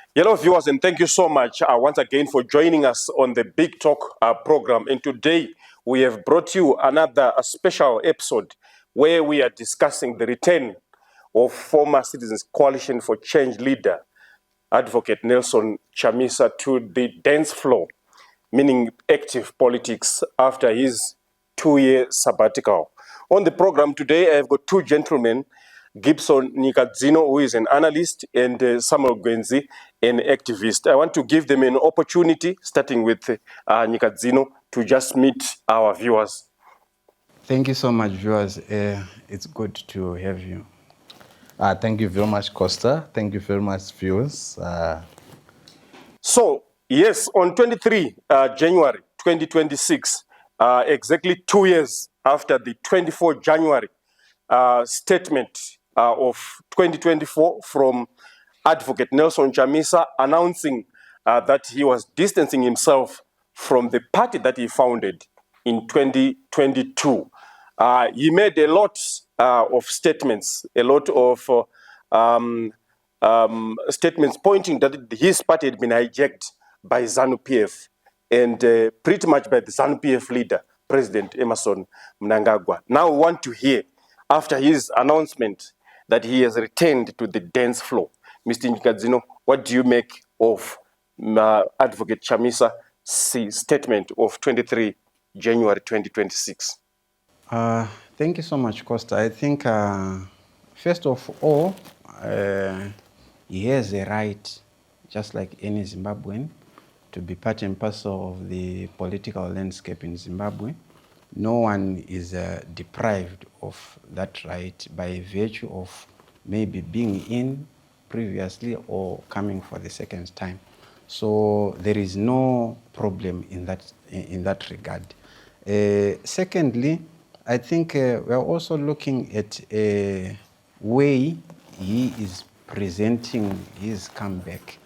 Hello, viewers, and thank you so much once again for joining us on the Big Talk program. And today we have brought you another special episode where we are discussing the return of former Citizens Coalition for Change leader, Advocate Nelson Chamisa, to the dance floor, meaning active politics, after his 2-year sabbatical. On the program today, I've got two gentlemen, Gibson Nikadzino, who is an analyst, and Samuel Gwenzi, an activist. I want to give them an opportunity, starting with Nikadzino, to just meet our viewers. Thank you so much, viewers. It's good to have you. Thank you very much, Costa. Thank you very much, viewers. So, yes, on 23 January 2026, exactly 2 years after the 24 January statement of 2024 from Advocate Nelson Chamisa announcing that he was distancing himself from the party that he founded in 2022. He made a lot of statements, a lot of statements pointing that his party had been hijacked by ZANU-PF and pretty much by the ZANU-PF leader, President Emmerson Mnangagwa. Now we want to hear, after his announcement that he has returned to the dance floor, Mr. Nikadzino, what do you make of Advocate Chamisa's statement of 23 January 2026? Thank you so much, Costa. I think, first of all, he has a right, just like any Zimbabwean, to be part and parcel of the political landscape in Zimbabwe. No one is deprived of that right by virtue of maybe being in previously or coming for the second time. So there is no problem in that regard. Secondly, I think we're also looking at a way he is presenting his comeback.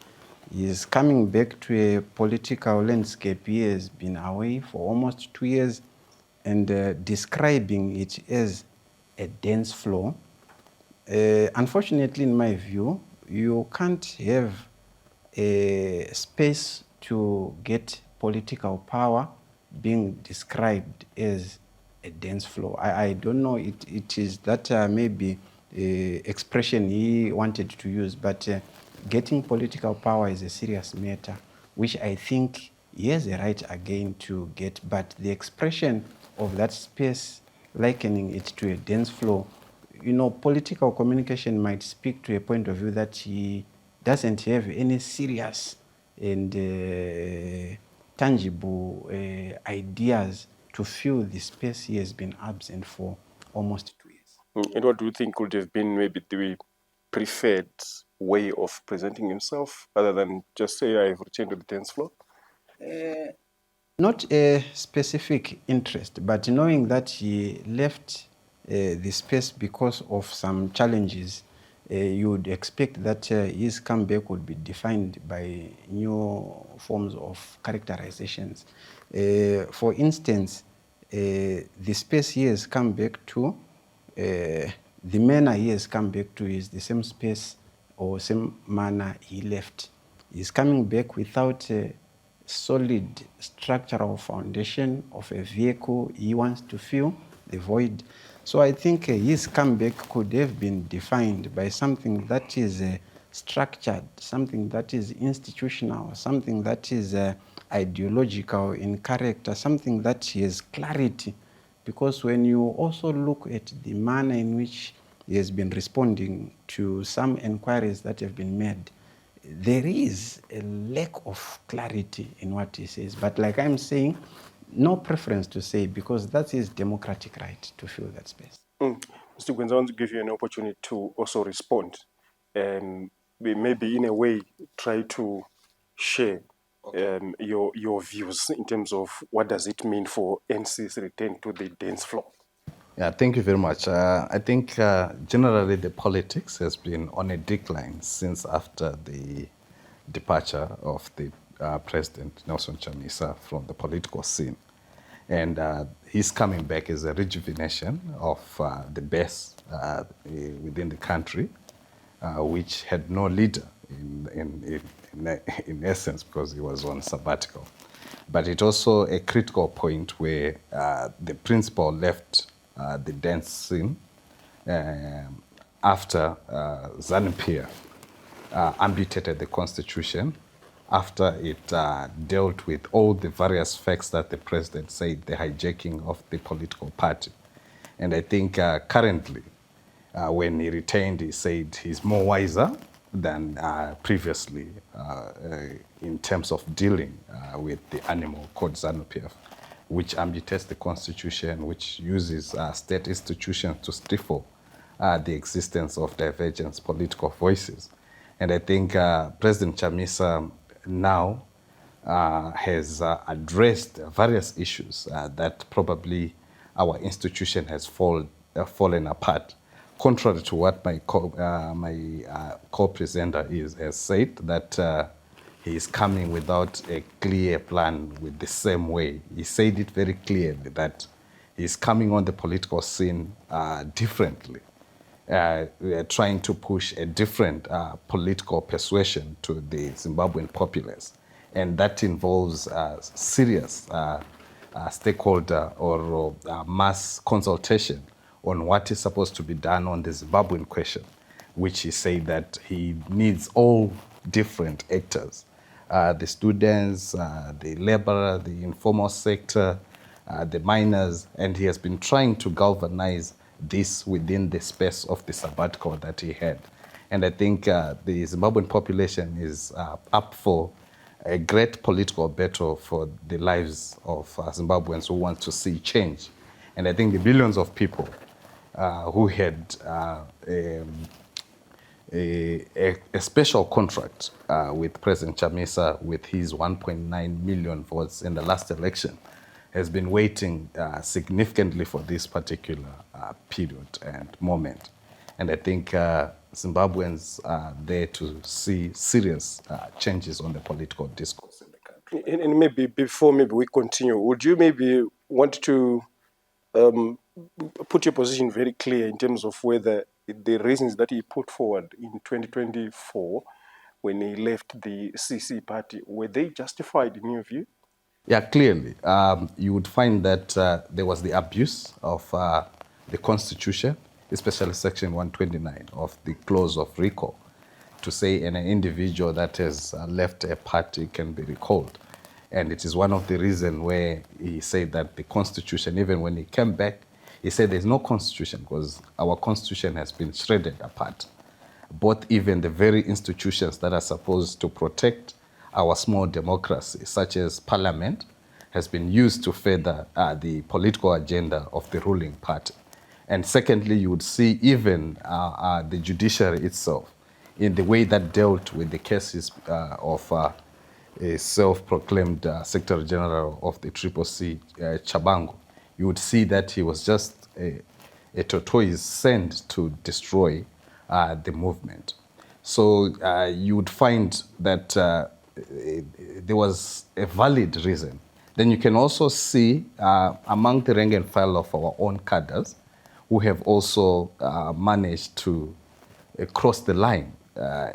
He is coming back to a political landscape. He has been away for almost 2 years and describing it as a dance floor. Unfortunately, in my view, you can't have a space to get political power being described as a dance floor. I don't know, it is that maybe expression he wanted to use, but getting political power is a serious matter, which I think he has a right again to get. But the expression of that space, likening it to a dance floor, you know, political communication might speak to a point of view that he doesn't have any serious and tangible ideas to fill the space he has been absent for almost 2 years. And what do you think would have been maybe the preferred way of presenting himself, other than just say, I've returned to the dance floor? Not a specific interest, but knowing that he left the space because of some challenges, you would expect that his comeback would be defined by new forms of characterizations. For instance, the space he has come back to, the manner he has come back to is the same space or same manner he left. He's coming back without a solid structural foundation of a vehicle he wants to fill the void. So I think his comeback could have been defined by something that is structured, something that is institutional, something that is ideological in character, something that has clarity. Because when you also look at the manner in which he has been responding to some inquiries that have been made, there is a lack of clarity in what he says. But like I'm saying, no preference to say, because that's his democratic right to fill that space. Mr. Gwenza, I want to give you an opportunity to also respond. Maybe in a way, try to share your views in terms of what does it mean for NC's return to the dance floor. Yeah, thank you very much. I think generally the politics has been on a decline since after the departure of the President Nelson Chamisa from the political scene. And his coming back is a rejuvenation of the base within the country, which had no leader in essence, because he was on sabbatical. But it's also a critical point where the principal left the dance scene after ZANU-PF amputated the constitution, after it dealt with all the various facts that the president said, the hijacking of the political party. And I think currently, when he retained, he said he's more wiser than previously in terms of dealing with the animal called ZANU-PF, which amputates the constitution, which uses state institutions to stifle the existence of divergent political voices. And I think President Chamisa now has addressed various issues that probably our institution has fallen apart. Contrary to what my co-presenter has said, that he is coming without a clear plan with the same way. He said it very clearly that he's coming on the political scene differently. We are trying to push a different political persuasion to the Zimbabwean populace. And that involves serious stakeholder or mass consultation on what is supposed to be done on the Zimbabwean question, which he said that he needs all different actors, the students, the laborer, the informal sector, the miners, and he has been trying to galvanize this within the space of the sabbatical that he had. And I think the Zimbabwean population is up for a great political battle for the lives of Zimbabweans who want to see change. And I think the billions of people who had a special contract with President Chamisa with his 1.9 million votes in the last election has been waiting significantly for this particular period and moment. And I think Zimbabweans are there to see serious changes on the political discourse in the country. And maybe before we continue, would you maybe want to put your position very clear in terms of whether the reasons that he put forward in 2024 when he left the CC party, were they justified in your view? Yeah, clearly. You would find that there was the abuse of the Constitution, especially Section 129 of the clause of recall, to say an individual that has left a party can be recalled. And it is one of the reasons where he said that the Constitution, even when he came back, he said there's no Constitution because our Constitution has been shredded apart. Both even the very institutions that are supposed to protect our small democracy, such as Parliament, has been used to further the political agenda of the ruling party. And secondly, you would see even the judiciary itself in the way that dealt with the cases of a self-proclaimed Secretary General of the CCC, Chabangu. You would see that he was just a tortoise sent to destroy the movement. So you would find that there was a valid reason. Then you can also see among the rank and file of our own cadres who have also managed to cross the line,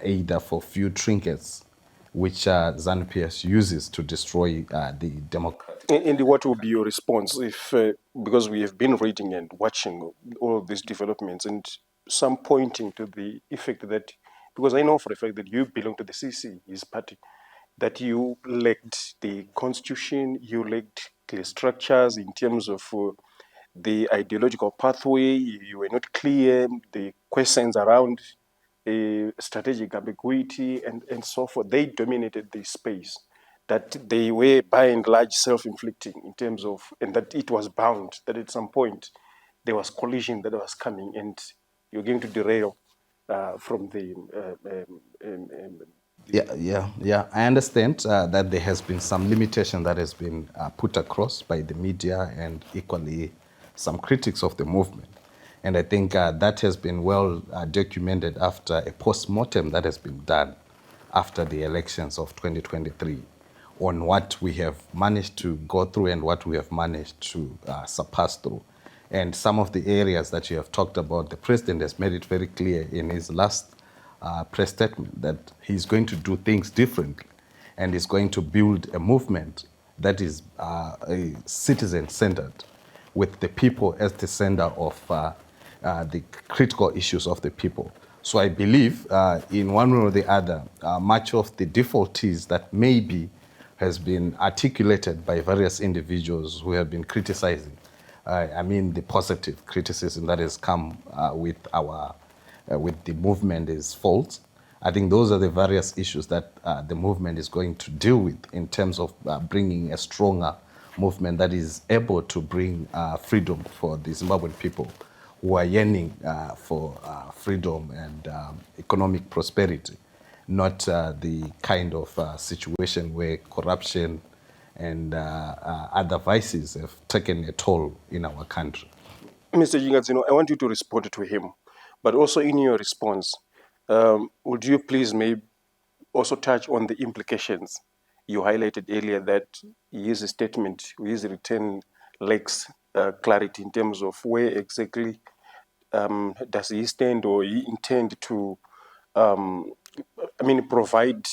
either for few trinkets, which ZANU-PF uses to destroy the democracy. And what will be your response if, because we have been reading and watching all of these developments and some pointing to the effect that, because I know for a fact that you belong to the CC, his party, that you lacked the constitution, you lacked clear structures in terms of the ideological pathway, you were not clear, the questions around strategic ambiguity and so forth, they dominated the space. That they were by and large self-inflicting in terms of, and that it was bound, that at some point there was collision that was coming and you're going to derail from the... Yeah. I understand that there has been some limitation that has been put across by the media and equally some critics of the movement. And I think that has been well documented after a post-mortem that has been done after the elections of 2023 on what we have managed to go through and what we have managed to surpass through. And some of the areas that you have talked about, the president has made it very clear in his last press statement that he's going to do things differently and is going to build a movement that is citizen-centered, with the people as the center of the critical issues of the people. So I believe in one way or the other, much of the defaulties that maybe has been articulated by various individuals who have been criticizing, I mean the positive criticism that has come with the movement is false. I think those are the various issues that the movement is going to deal with in terms of bringing a stronger movement that is able to bring freedom for the Zimbabwean people who are yearning for freedom and economic prosperity, not the kind of situation where corruption and other vices have taken a toll in our country. Mr. Yingadzino, I want you to respond to him, but also in your response, would you please maybe also touch on the implications you highlighted earlier, that his statement, his return lacks clarity in terms of where exactly does he stand, or he intend to provide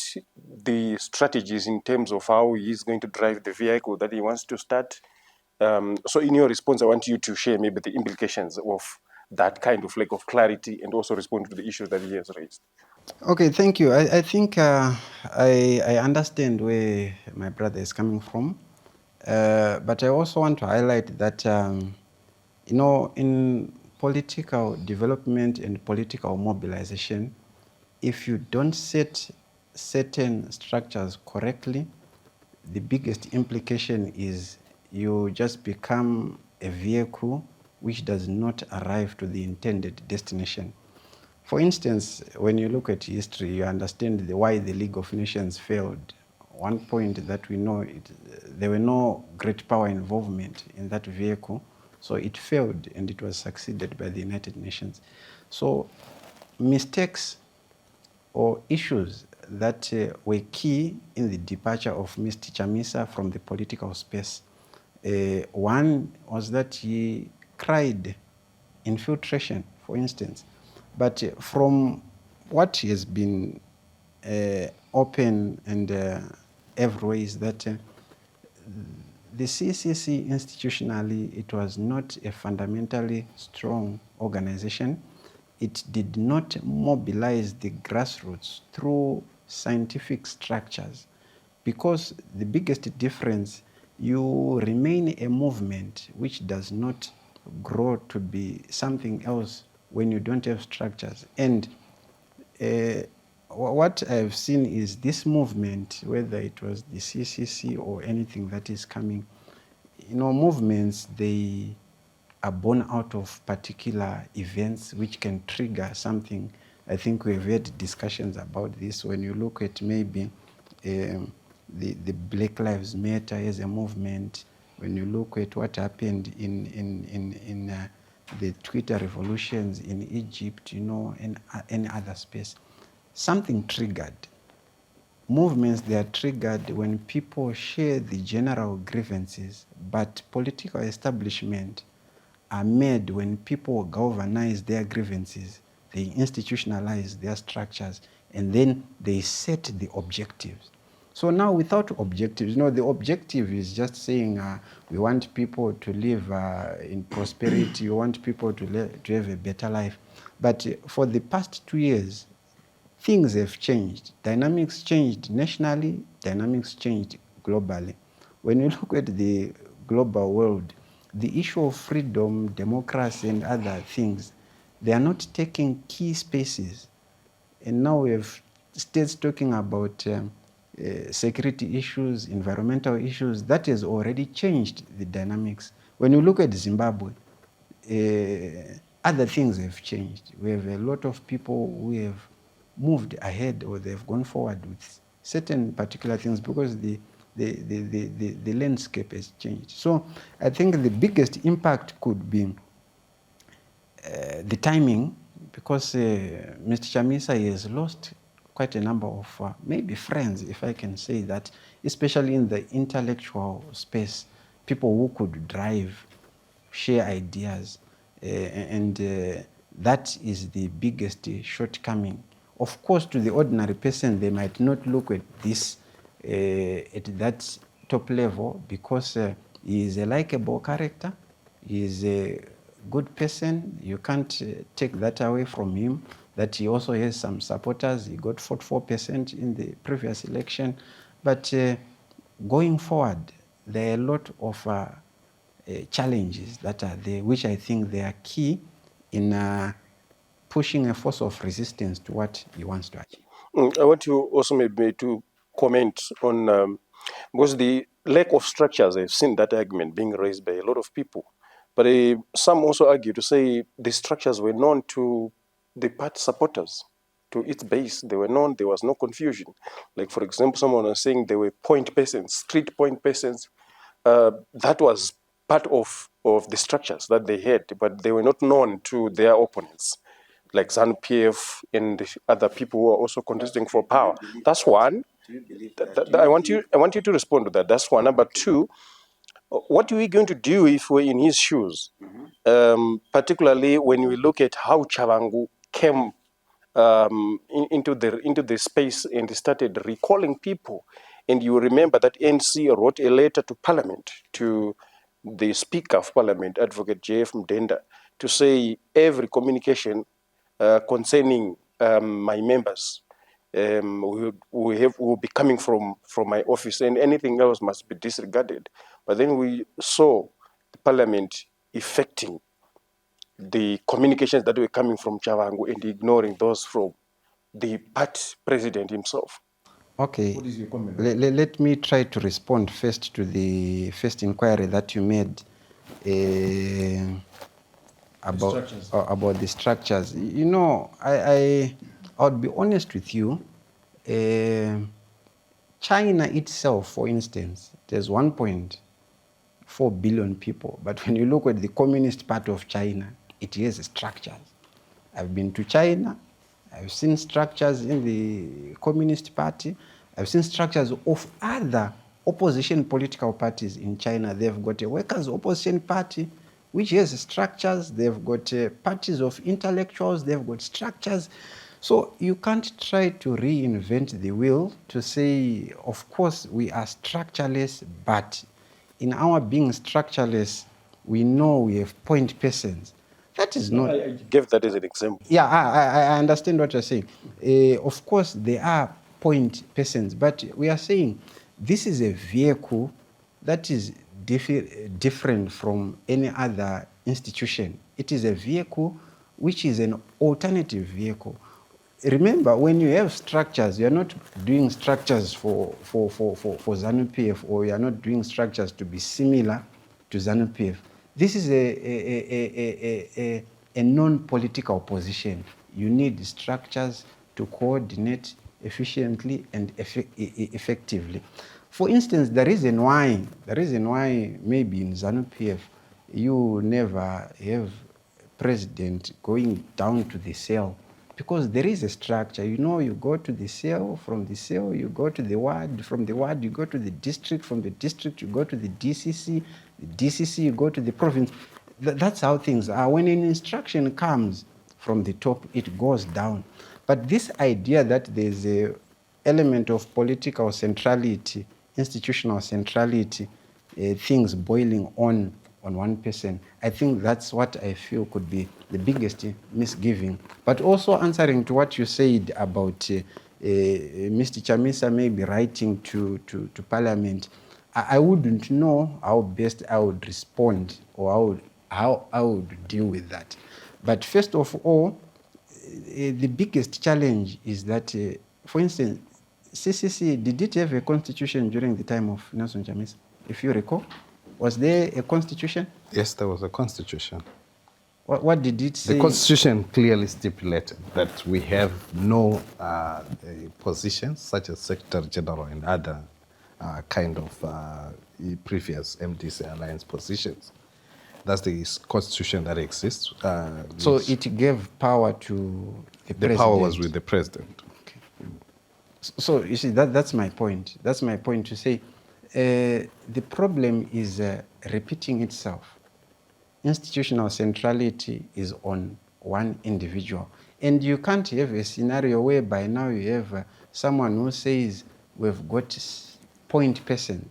the strategies in terms of how he's going to drive the vehicle that he wants to start. So in your response, I want you to share maybe the implications of that kind of lack of clarity, and also respond to the issues that he has raised. Okay, thank you. I think I understand where my brother is coming from, but I also want to highlight that, in political development and political mobilization, if you don't set certain structures correctly, the biggest implication is you just become a vehicle which does not arrive to the intended destination. For instance, when you look at history, you understand why the League of Nations failed. One point that we know, there were no great power involvement in that vehicle, so it failed and it was succeeded by the United Nations. So mistakes or issues that were key in the departure of Mr. Chamisa from the political space. One was that he cried infiltration, for instance. But from what has been open and everywhere is that the CCC institutionally, it was not a fundamentally strong organization. It did not mobilize the grassroots through scientific structures, because the biggest difference, you remain a movement which does not grow to be something else when you don't have structures. And what I've seen is this movement, whether it was the CCC or anything that is coming, movements, they are born out of particular events which can trigger something. I think we've had discussions about this. When you look at maybe the Black Lives Matter as a movement, when you look at what happened in the Twitter revolutions in Egypt, and any other space, something triggered. Movements, they are triggered when people share the general grievances, but political establishment are made when people galvanize their grievances, they institutionalize their structures, and then they set the objectives. So now without objectives, the objective is just saying we want people to live in prosperity, we want people to have a better life. But for the past 2 years, things have changed. Dynamics changed nationally, dynamics changed globally. When you look at the global world, the issue of freedom, democracy, and other things, they are not taking key spaces. And now we have states talking about security issues, environmental issues. That has already changed the dynamics. When you look at Zimbabwe, other things have changed. We have a lot of people who have moved ahead, or they've gone forward with certain particular things because the landscape has changed. So I think the biggest impact could be the timing, because Mr. Chamisa has lost quite a number of maybe friends, if I can say that, especially in the intellectual space, people who could drive, share ideas, and that is the biggest shortcoming Of course, to the ordinary person, they might not look at this at that top level because he is a likable character, he is a good person. You can't take that away from him, that he also has some supporters. He got 44% in the previous election. But going forward, there are a lot of challenges that are there, which I think they are key in pushing a force of resistance to what he wants to achieve. I want you also maybe to comment on, because the lack of structures, I've seen that argument being raised by a lot of people. But some also argue to say the structures were known to the party supporters, to its base. They were known, there was no confusion. Like, for example, someone was saying there were point persons, street point persons. That was part of the structures that they had, but they were not known to their opponents, like ZANU-PF and the other people who are also contesting for power. That's one. I want you to respond to that. That's one. Number two, what are we going to do if we're in his shoes? Particularly when we look at how Chavangu came into the space and started recalling people. And you remember that NC wrote a letter to Parliament, to the Speaker of Parliament, Advocate J.F. Mdenda, to say every communication concerning my members will be coming from my office, and anything else must be disregarded. But then we saw the Parliament effecting the communications that were coming from Chavangu and ignoring those from the party president himself. Okay, what is your comment? Let me try to respond first to the first inquiry that you made about the structures. You know, I would be honest with you. China itself, for instance, there's 1.4 billion people. But when you look at the communist part of China, it has structures. I've been to China. I've seen structures in the Communist Party. I've seen structures of other opposition political parties in China. They've got a workers' opposition party, which has structures. They've got parties of intellectuals. They've got structures. So you can't try to reinvent the wheel to say, of course, we are structureless, but in our being structureless, we know we have point persons. That is not... I gave that as an example. Yeah, I understand what you're saying. Of course, there are point persons, but we are saying this is a vehicle that is different from any other institution. It is a vehicle which is an alternative vehicle. Remember, when you have structures, you're not doing structures for ZANU-PF, or you're not doing structures to be similar to ZANU-PF. This is a non-political position. You need structures to coordinate efficiently and effectively. For instance, the reason why maybe in ZANU-PF you never have president going down to the cell, because there is a structure. You know, you go to the cell, from the cell you go to the ward, from the ward you go to the district, from the district you go to the DCC you go to the province. That's how things are. When an instruction comes from the top, it goes down. But this idea that there's an element of political centrality, institutional centrality, things boiling on one person, I think that's what I feel could be the biggest misgiving. But also answering to what you said about Mr. Chamisa maybe writing to Parliament, I wouldn't know how best I would respond, or how I would deal with that. But first of all, the biggest challenge is that, for instance, CCC, did it have a constitution during the time of Nelson Chamisa? If you recall, was there a constitution? Yes, there was a constitution. What did it say? The constitution clearly stipulated that we have no positions such as Secretary General and other kind of previous MDC alliance positions. That's the constitution that exists. So it gave power to the president? The power was with the president. Okay. So you see, that's my point. That's my point to say the problem is repeating itself. Institutional centrality is on one individual. And you can't have a scenario whereby now you have someone who says we've got point persons.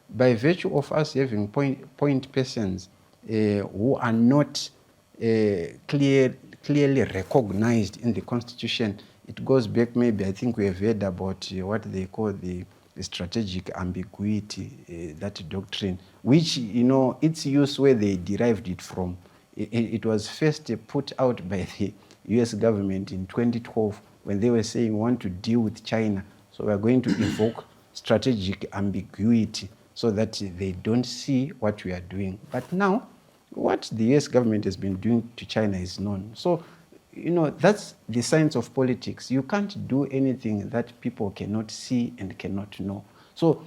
By virtue of us having point persons who are not clearly recognized in the Constitution, it goes back, maybe I think we have heard about what they call the strategic ambiguity, that doctrine, which, its use where they derived it from. It was first put out by the US government in 2012 when they were saying we want to deal with China, so we are going to invoke strategic ambiguity so that they don't see what we are doing. But now, what the US government has been doing to China is known. So, that's the science of politics. You can't do anything that people cannot see and cannot know. So,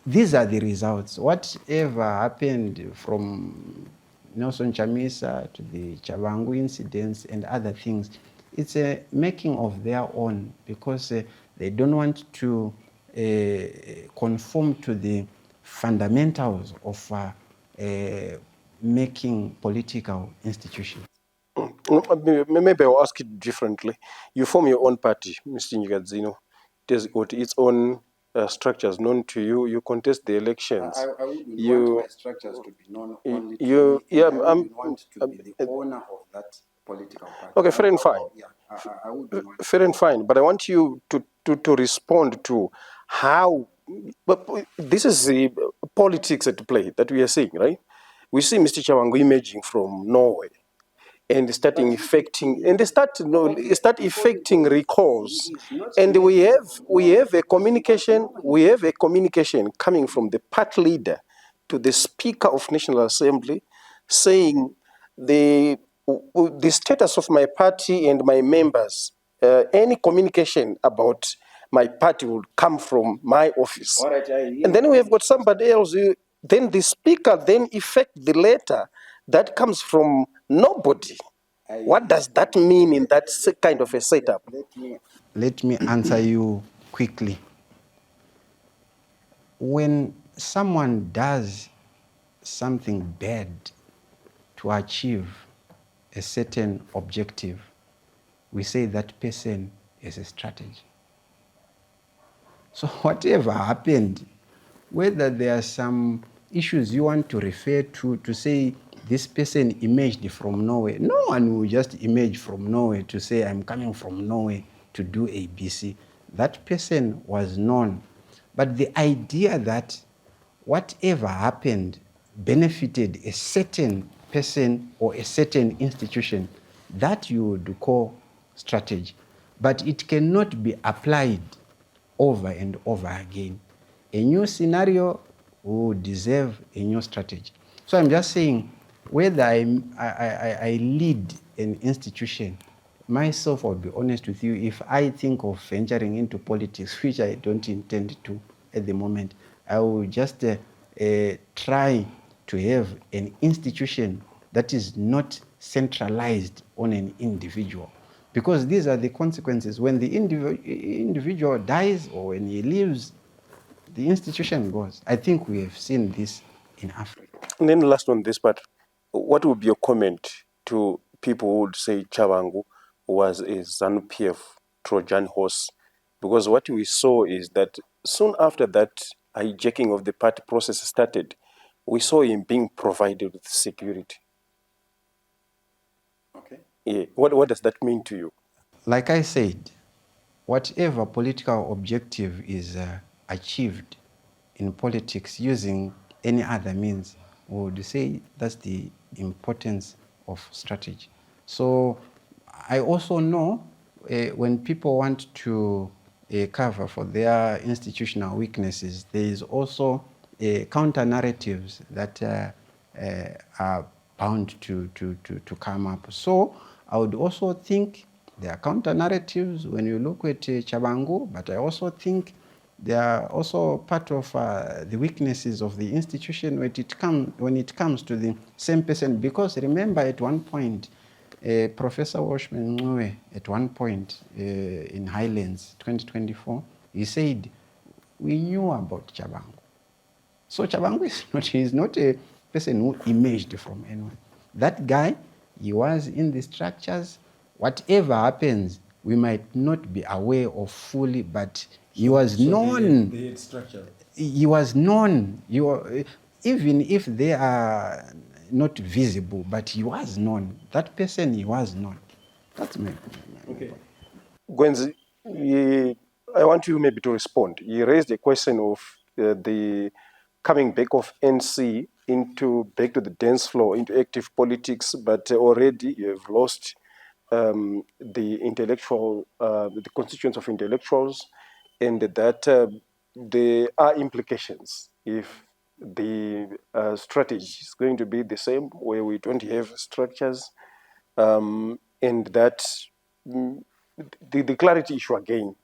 these are the results. Whatever happened from Nelson Chamisa to the Chavangu incidents and other things, it's a making of their own, because they don't want to conform to the fundamentals of making political institutions. Maybe I'll ask it differently. You form your own party, Mr. Nyigadzino. It has got its own structures known to you. You contest the elections. I wouldn't want my structures to be known only to me. I wouldn't want to be the owner of that political party. Okay, fair and fine. Yeah, I wouldn't want Fair and fine. But I want you to respond to how. But this is the politics at play that we are seeing, right? We see Mr. Chavangu emerging from Norway and starting affecting, and they start affecting recalls, and we have a communication coming from the party leader to the Speaker of National Assembly, saying the status of my party and my members, any communication about my party will come from my office. And then we have got somebody else, then the Speaker then effect the letter that comes from nobody. What does that mean in that kind of a setup? Let me answer you quickly. When someone does something bad to achieve a certain objective, we say that person is a strategy. So whatever happened, whether there are some issues you want to refer to say this person emerged from Norway, no one will just emerge from Norway to say I'm coming from Norway to do ABC. That person was known. But the idea that whatever happened benefited a certain person or a certain institution, that you would call strategy. But it cannot be applied over and over again. A new scenario will deserve a new strategy. So I'm just saying, whether I lead an institution, myself, I'll be honest with you, if I think of venturing into politics, which I don't intend to at the moment, I will just try to have an institution that is not centralized on an individual. Because these are the consequences. When the individual dies or when he leaves, the institution goes. I think we have seen this in Africa. And then last on this part, what would be your comment to people who would say Chavangu was a ZANU-PF Trojan horse? Because what we saw is that soon after that hijacking of the party process started, we saw him being provided with security. Okay. Yeah. What does that mean to you? Like I said, whatever political objective is achieved in politics using any other means, we would say that's the importance of strategy. So I also know when people want to cover for their institutional weaknesses, there is also counter narratives that are bound to come up. So I would also think there are counter narratives when you look at Chavangu, but I also think they are also part of the weaknesses of the institution when it comes to the same person. Because remember, at one point, Professor Washman Ngwe, at one point in Highlands 2024, he said, we knew about Chavangu. So Chavangu is not a person who emerged from anyone. That guy, he was in the structures. whatever happens, we might not be aware of fully, but he was known. They had structure. He was known. Even if they are not visible, but he was known. That person, he was known. That's my Okay. Gwenzi, I want you maybe to respond. You raised a question of the coming back of NC back to the dance floor, into active politics, but already you have lost the constituents of intellectuals, and that there are implications if the strategy is going to be the same, where we don't have structures, and that mm, the clarity issue again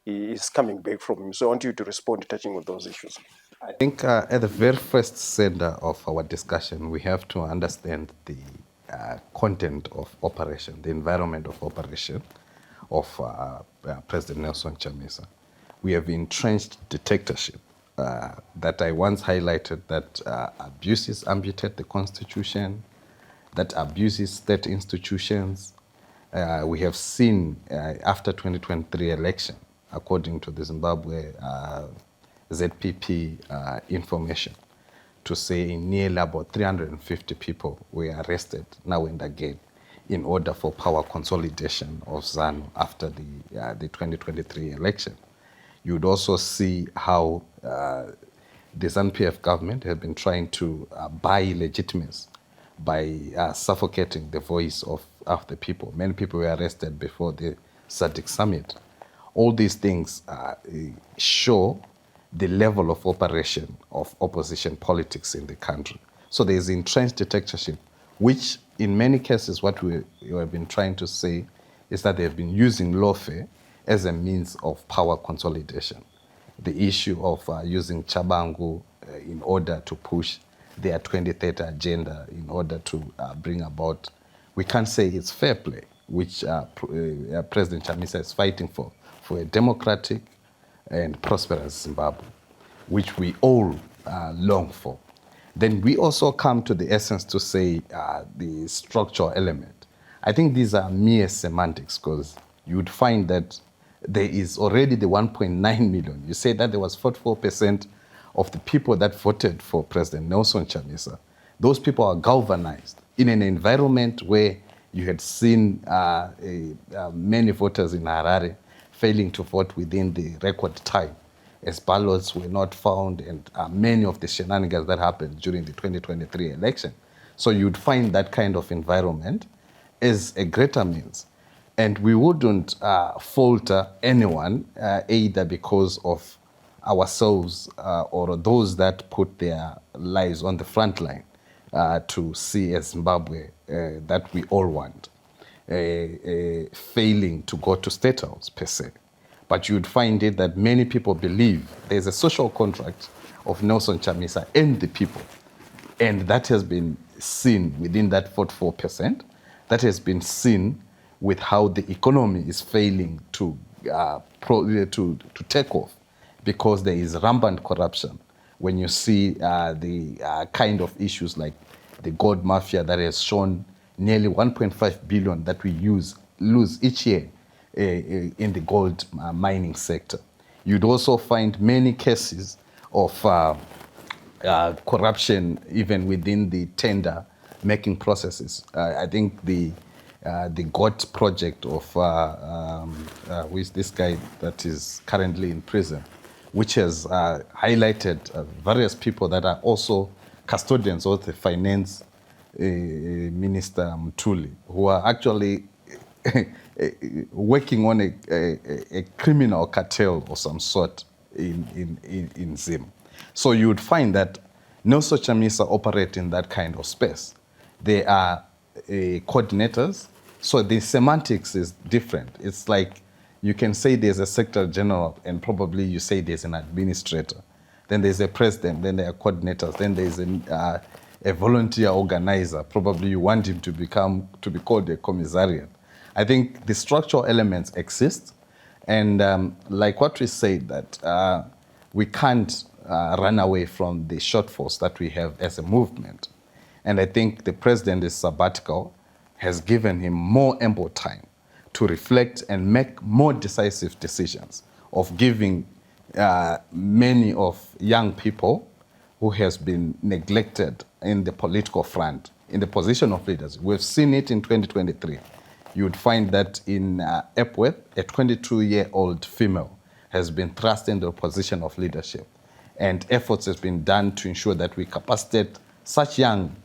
is coming back from him. So I want you to respond touching on those issues. I think at the very first center of our discussion, we have to understand the content of operation, the environment of operation of President Nelson Chamisa. We have entrenched dictatorship that I once highlighted, that abuses amputate the constitution, that abuses state institutions. We have seen after 2023 election, according to the Zimbabwe ZPP information, to say nearly about 350 people were arrested now and again in order for power consolidation of ZANU after the 2023 election. You would also see how the ZANU-PF government has been trying to buy legitimacy by suffocating the voice of the people. Many people were arrested before the SADC summit. All these things show the level of operation of opposition politics in the country. So there is entrenched dictatorship, which in many cases what we have been trying to say is that they have been using lawfare as a means of power consolidation. The issue of using Chabangu in order to push their 2030 agenda, in order to bring about, we can't say it's fair play, which President Chamisa is fighting for a democratic and prosperous Zimbabwe, which we all long for. Then we also come to the essence to say the structural element. I think these are mere semantics, because you would find that there is already the 1.9 million. You say that there was 44% of the people that voted for President Nelson Chamisa. Those people are galvanized in an environment where you had seen many voters in Harare failing to vote within the record time, as ballots were not found, and many of the shenanigans that happened during the 2023 election. So you'd find that kind of environment as a greater means. And we wouldn't falter anyone, either because of ourselves or those that put their lives on the front line to see a Zimbabwe that we all want, failing to go to State House per se. But you'd find it that many people believe there's a social contract of Nelson Chamisa and the people. And that has been seen within that 44%. That has been seen with how the economy is failing to take off, because there is rampant corruption. When you see the kind of issues like the gold mafia that has shown nearly 1.5 billion that we lose each year in the gold mining sector. You'd also find many cases of corruption even within the tender making processes. I think the GOT project of who is this guy that is currently in prison, which has highlighted various people that are also custodians of the finance minister Mutuli, who are actually working on a criminal cartel of some sort in Zim. So you would find that Nelson Chamisa operate in that kind of space. They are coordinators, so the semantics is different. It's like you can say there's a secretary general and probably you say there's an administrator. Then there's a president, then there are coordinators, then there's a volunteer organizer. Probably you want him to be called a commissariat. I think the structural elements exist, and like what we said, that we can't run away from the shortfalls that we have as a movement. And I think the president is sabbatical has given him more ample time to reflect and make more decisive decisions of giving many of young people who has been neglected in the political front, in the position of leaders. We've seen it in 2023. You would find that in Epworth, a 22-year-old female has been thrust into a position of leadership. And efforts has been done to ensure that we capacitate such young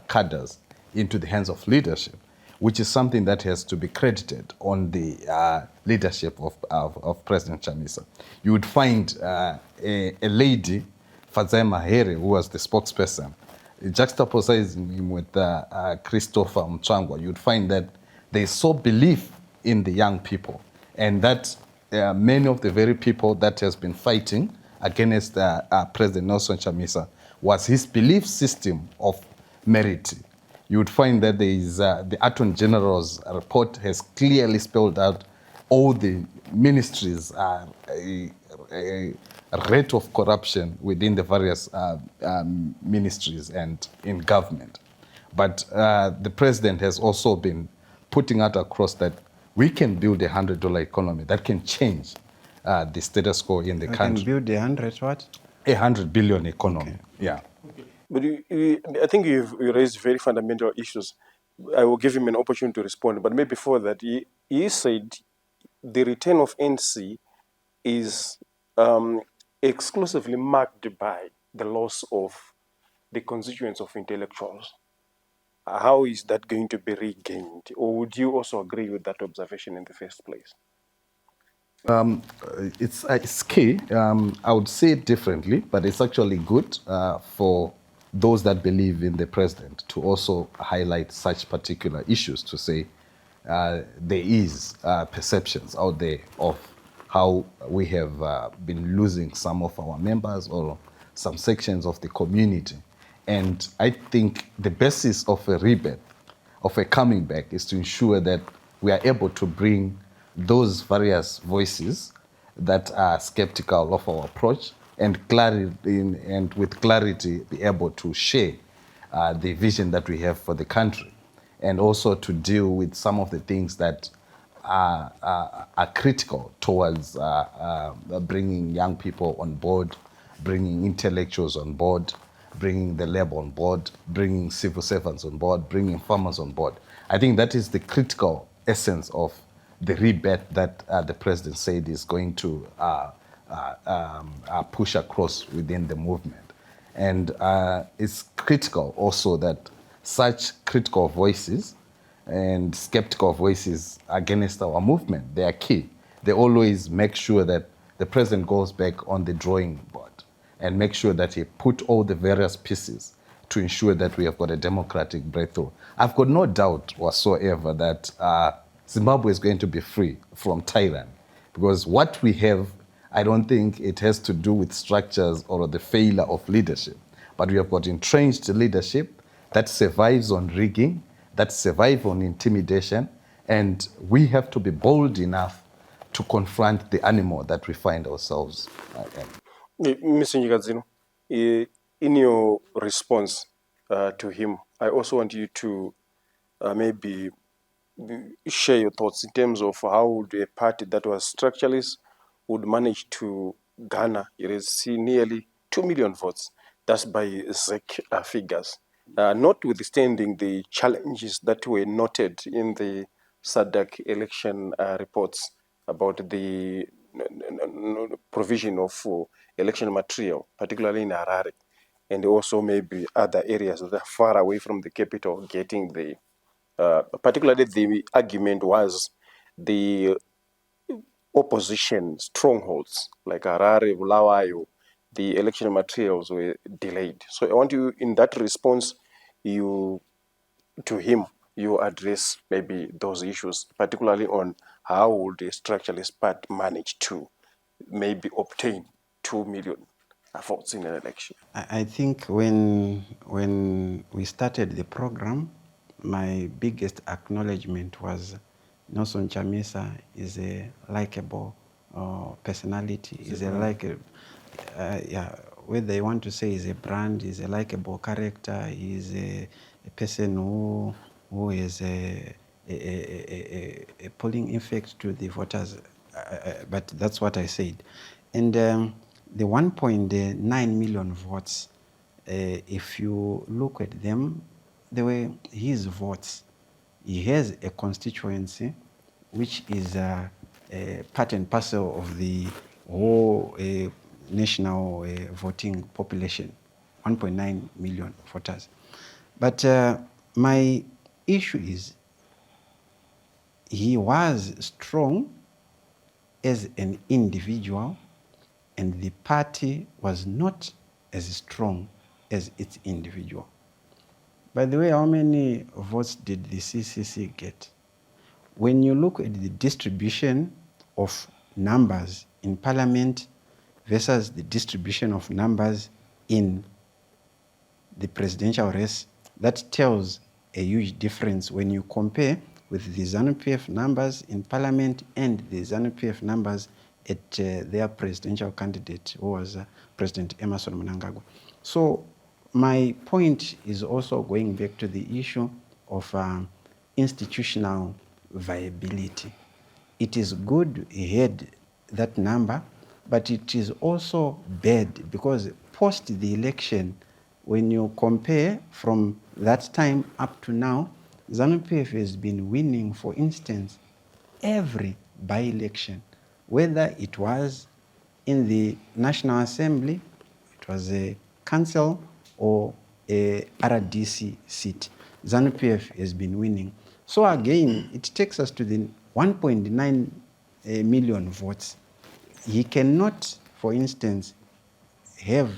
cadres into the hands of leadership, which is something that has to be credited on the leadership of President Chamisa. You would find a lady, Fazema Here, who was the spokesperson, juxtaposing him with Christopher Mchangwa. You'd find that they saw belief in the young people, and that many of the very people that has been fighting against President Nelson Chamisa was his belief system of merit. You would find that there is the Attorney General's report has clearly spelled out all the ministries' rate of corruption within the various ministries and in government. But the president has also been putting out across that we can build a $100 economy that can change the status quo in the country. Can build 100 what? $100 billion economy, Okay. yeah. But I think you raised very fundamental issues. I will give him an opportunity to respond. But maybe before that, he said the return of NC is exclusively marked by the loss of the constituents of intellectuals. How is that going to be regained? Or would you also agree with that observation in the first place? It's key. I would say it differently, but it's actually good for those that believe in the president to also highlight such particular issues, to say there is perceptions out there of how we have been losing some of our members or some sections of the community. And I think the basis of a rebirth, of a coming back, is to ensure that we are able to bring those various voices that are skeptical of our approach and with clarity be able to share the vision that we have for the country, and also to deal with some of the things that are critical towards bringing young people on board, bringing intellectuals on board, bringing the lab on board, bringing civil servants on board, bringing farmers on board. I think that is the critical essence of the rebirth that the president said is going to push across within the movement. And it's critical also that such critical voices and skeptical voices against our movement, they are key. They always make sure that the president goes back on the drawing board and make sure that he put all the various pieces to ensure that we have got a democratic breakthrough. I've got no doubt whatsoever that Zimbabwe is going to be free from tyranny, because what we have, I don't think it has to do with structures or the failure of leadership, but we have got entrenched leadership that survives on rigging, that survives on intimidation, and we have to be bold enough to confront the animal that we find ourselves in. Mr. Nyikadzino, in your response to him, I also want you to maybe share your thoughts in terms of how would a party that was structuralist would manage to garner nearly 2 million votes. That's by ZEC figures. Notwithstanding the challenges that were noted in the SADC election reports about the provision of election material, particularly in Harare, and also maybe other areas that are far away from the capital getting the particularly the argument was the opposition strongholds like Harare, Bulawayo, the election materials were delayed. So I want you, in that response, you address maybe those issues, particularly on how would a structuralist party manage to maybe obtain 2 million votes in an election. I think when we started the program, my biggest acknowledgement was Nelson Chamisa is a likable personality. Is a whether you want to say is a brand, is a likable character, is a person who is a polling effect to the voters, but that's what I said. And the 1.9 million votes, if you look at them, they were his votes. He has a constituency which is part and parcel of the whole national voting population, 1.9 million voters. But my issue is he was strong as an individual, and the party was not as strong as its individual. By the way, how many votes did the CCC get? When you look at the distribution of numbers in parliament versus the distribution of numbers in the presidential race, that tells a huge difference when you compare with the ZANU-PF numbers in parliament and the ZANU-PF numbers at their presidential candidate, who was President Emerson Mnangagwa. So my point is also going back to the issue of institutional viability. It is good he had that number, but it is also bad because post the election, when you compare from that time up to now, ZANU-PF has been winning, for instance, every by-election, whether it was in the National Assembly, it was a council, or a RDC seat. ZANU-PF has been winning. So again, it takes us to the 1.9 million votes. He cannot, for instance, have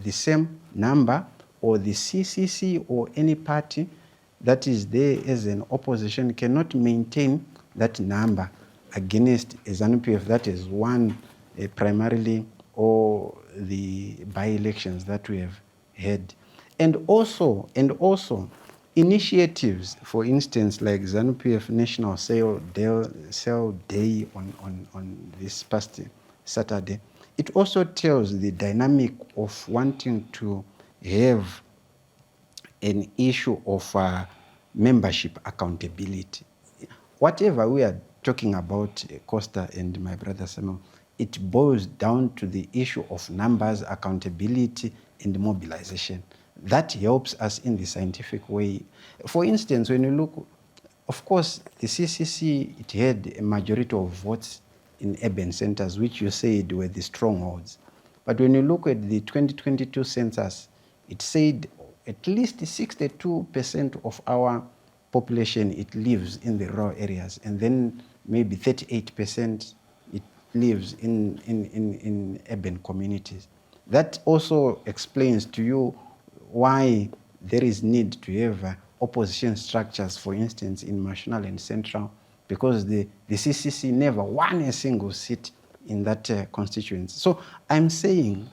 the same number, or the CCC or any party that is there as an opposition cannot maintain that number against a ZANU-PF that is won primarily all the by-elections that we have had. And also initiatives, for instance, like ZANU-PF National Sale Day on this past Saturday, it also tells the dynamic of wanting to have an issue of membership accountability. Whatever we are talking about, Costa and my brother Samuel, it boils down to the issue of numbers, accountability, and mobilization. That helps us in the scientific way. For instance, when you look, of course, the CCC, it had a majority of votes in urban centers, which you said were the strongholds. But when you look at the 2022 census, it said at least 62% of our population, it lives in the rural areas, and then maybe 38% it lives in urban communities. That also explains to you why there is need to have opposition structures, for instance, in National and Central, because the CCC never won a single seat in that constituency. So I'm saying,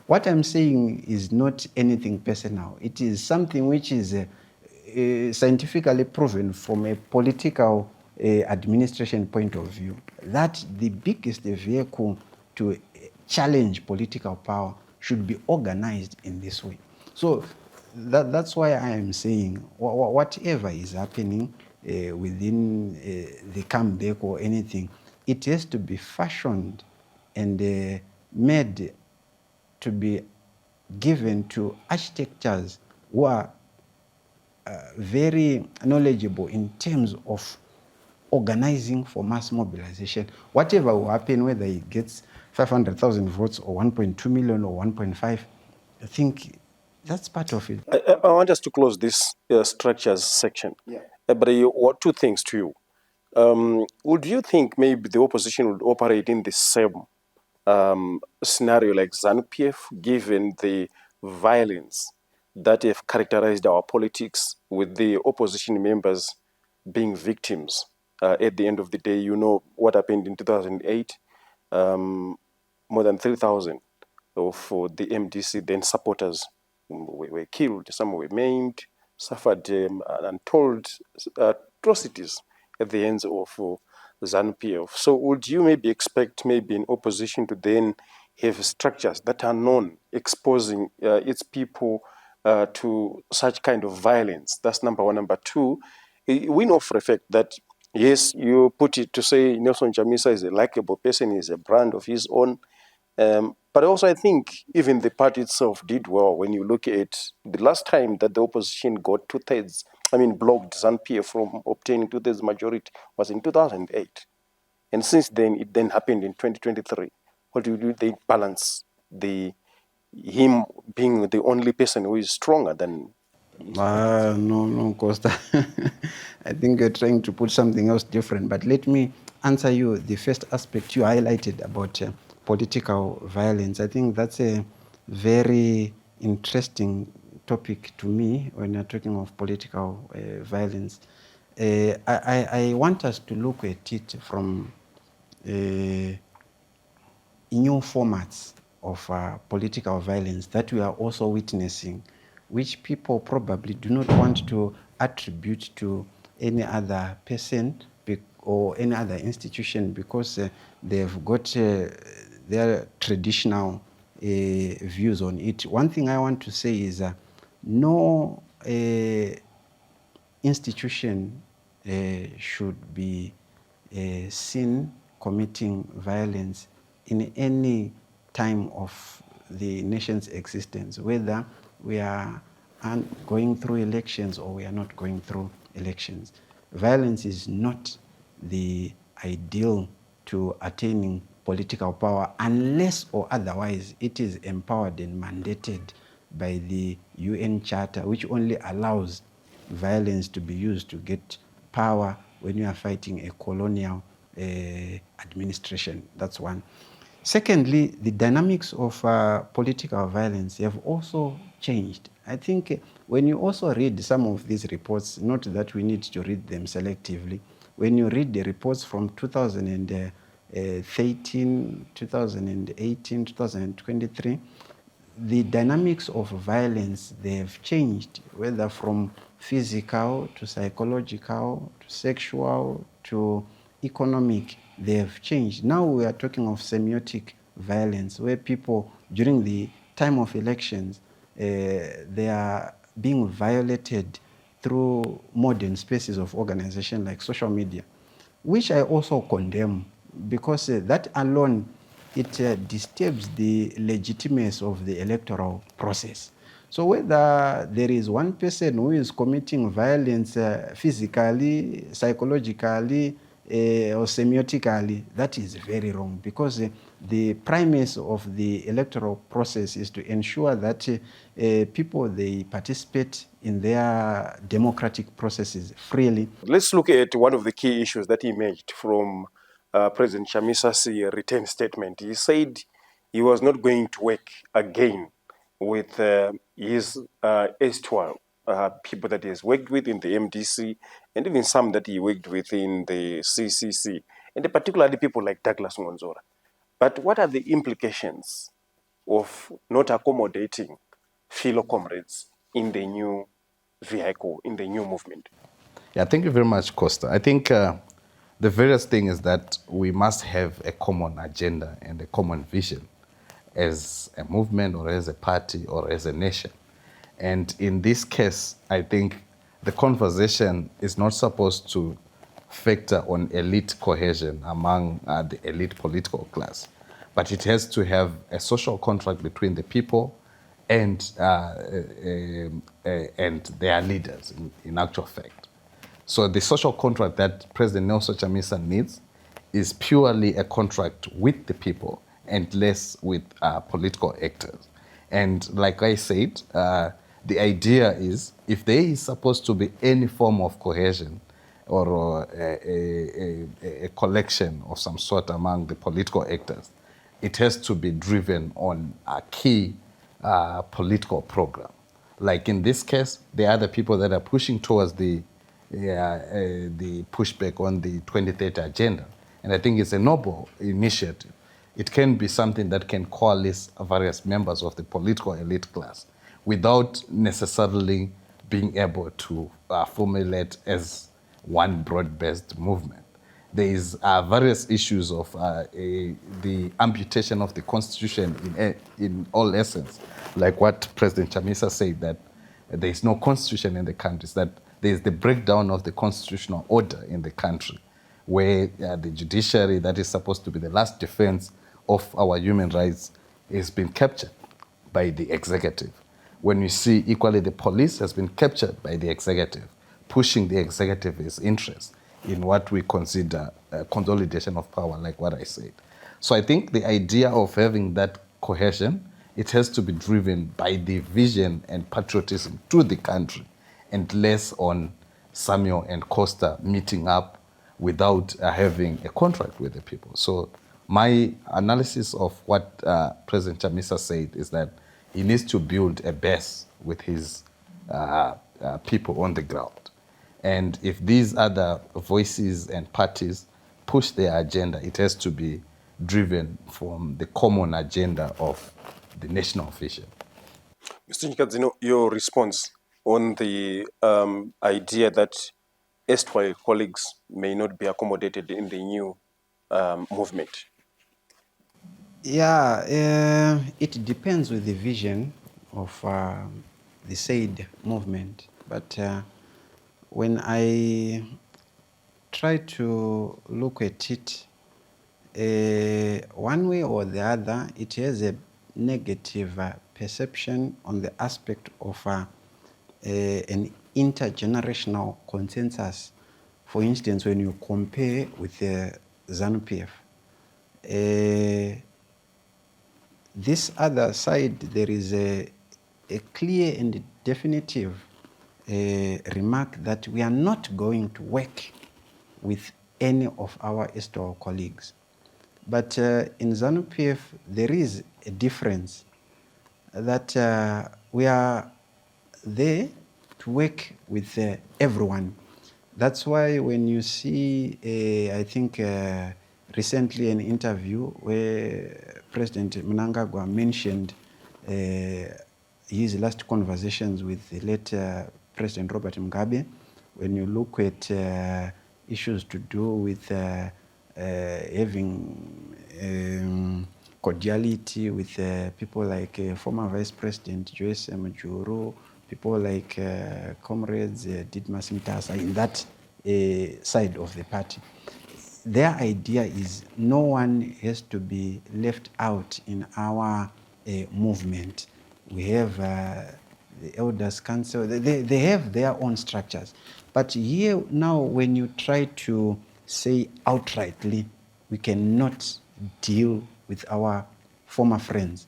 what I'm saying is not anything personal. It is something which is scientifically proven from a political administration point of view, that the biggest vehicle to challenge political power should be organized in this way. So that's why I am saying whatever is happening within the comeback or anything, it has to be fashioned and made to be given to architects who are very knowledgeable in terms of organizing for mass mobilization. Whatever will happen, whether it gets 500,000 votes or 1.2 million or 1.5, I think that's part of it. I want us to close this structures section. Yeah. But two things to you. Would you think maybe the opposition would operate in the same scenario like ZANU-PF, given the violence that have characterized our politics, with the opposition members being victims? At the end of the day, you know what happened in 2008. More than 3,000 of the MDC then supporters were killed, some were maimed, suffered untold atrocities at the hands of ZANU-PF. So would you maybe expect maybe an opposition to then have structures that are known, exposing its people to such kind of violence? That's number one. Number two, we know for a fact that, yes, you put it to say Nelson Chamisa is a likable person, is a brand of his own. But also, I think even the party itself did well when you look at the last time that the opposition got two-thirds, blocked ZANU-PF from obtaining two-thirds majority was in 2008. And since then, it then happened in 2023. What do they balance him being the only person who is stronger than No, Costa. I think you're trying to put something else different. But let me answer you the first aspect you highlighted about political violence. I think that's a very interesting topic to me when you're talking of political violence. I want us to look at it from new formats of political violence that we are also witnessing, which people probably do not want to attribute to any other person or any other institution because they've got their traditional views on it. One thing I want to say is no institution should be seen committing violence in any time of the nation's existence, whether we are going through elections or we are not going through elections. Violence is not the ideal to attaining political power unless or otherwise it is empowered and mandated by the UN Charter, which only allows violence to be used to get power when you are fighting a colonial administration. That's one. Secondly, the dynamics of political violence have also changed. I think when you also read some of these reports, not that we need to read them selectively, when you read the reports from 2013, 2018, 2023, the dynamics of violence, they have changed, whether from physical to psychological to sexual to economic, they have changed. Now we are talking of semiotic violence, where people, during the time of elections, they are being violated through modern spaces of organization like social media, which I also condemn because that alone, it disturbs the legitimacy of the electoral process. So whether there is one person who is committing violence physically, psychologically, or semiotically, that is very wrong because the premise of the electoral process is to ensure that people, they participate in their democratic processes freely. Let's look at one of the key issues that emerged from President Chamisa's return statement. He said he was not going to work again with his erstwhile people that he has worked with in the MDC and even some that he worked with in the CCC, and particularly people like Douglas Ngonzora. But what are the implications of not accommodating fellow comrades in the new vehicle, in the new movement? Yeah, thank you very much, Costa. I think the various thing is that we must have a common agenda and a common vision as a movement or as a party or as a nation. And in this case, I think the conversation is not supposed to factor on elite cohesion among the elite political class, but it has to have a social contract between the people and their leaders, in actual fact. So the social contract that President Nelson Chamisa needs is purely a contract with the people and less with political actors. And like I said, the idea is if there is supposed to be any form of cohesion or a collection of some sort among the political actors, it has to be driven on a key political program. Like in this case, there are other people that are pushing towards the pushback on the 2030 agenda. And I think it's a noble initiative. It can be something that can coalesce various members of the political elite class without necessarily being able to formulate as one broad-based movement. There is various issues of the amputation of the constitution in all essence, like what President Chamisa said, that there is no constitution in the countries, that there's the breakdown of the constitutional order in the country, where the judiciary, that is supposed to be the last defense of our human rights, has been captured by the executive. When we see equally the police has been captured by the executive, pushing the executive's interest in what we consider consolidation of power, like what I said. So I think the idea of having that cohesion, it has to be driven by the vision and patriotism to the country, and less on Samuel and Costa meeting up without having a contract with the people. So my analysis of what President Chamisa said is that he needs to build a base with his people on the ground. And if these other voices and parties push their agenda, it has to be driven from the common agenda of the national vision. Mr. Nkadzino, your response on the idea that erstwhile colleagues may not be accommodated in the new movement? Yeah, it depends with the vision of the said movement. But when I try to look at it, one way or the other, it has a negative perception on the aspect of an intergenerational consensus. For instance, when you compare with the ZANU-PF, this other side, there is a clear and definitive remark that we are not going to work with any of our historical colleagues. But in ZANU-PF, there is a difference that we are there to work with everyone. That's why when you see, I think recently an interview where President Mnangagwa mentioned his last conversations with the late President Robert Mugabe, when you look at issues to do with having cordiality with people like former Vice President Joyce Mujuru, people like comrades Didmas Mtasa in that side of the party. Their idea is no one has to be left out in our movement. We have the Elders Council, they have their own structures. But here now, when you try to say outrightly, we cannot deal with our former friends,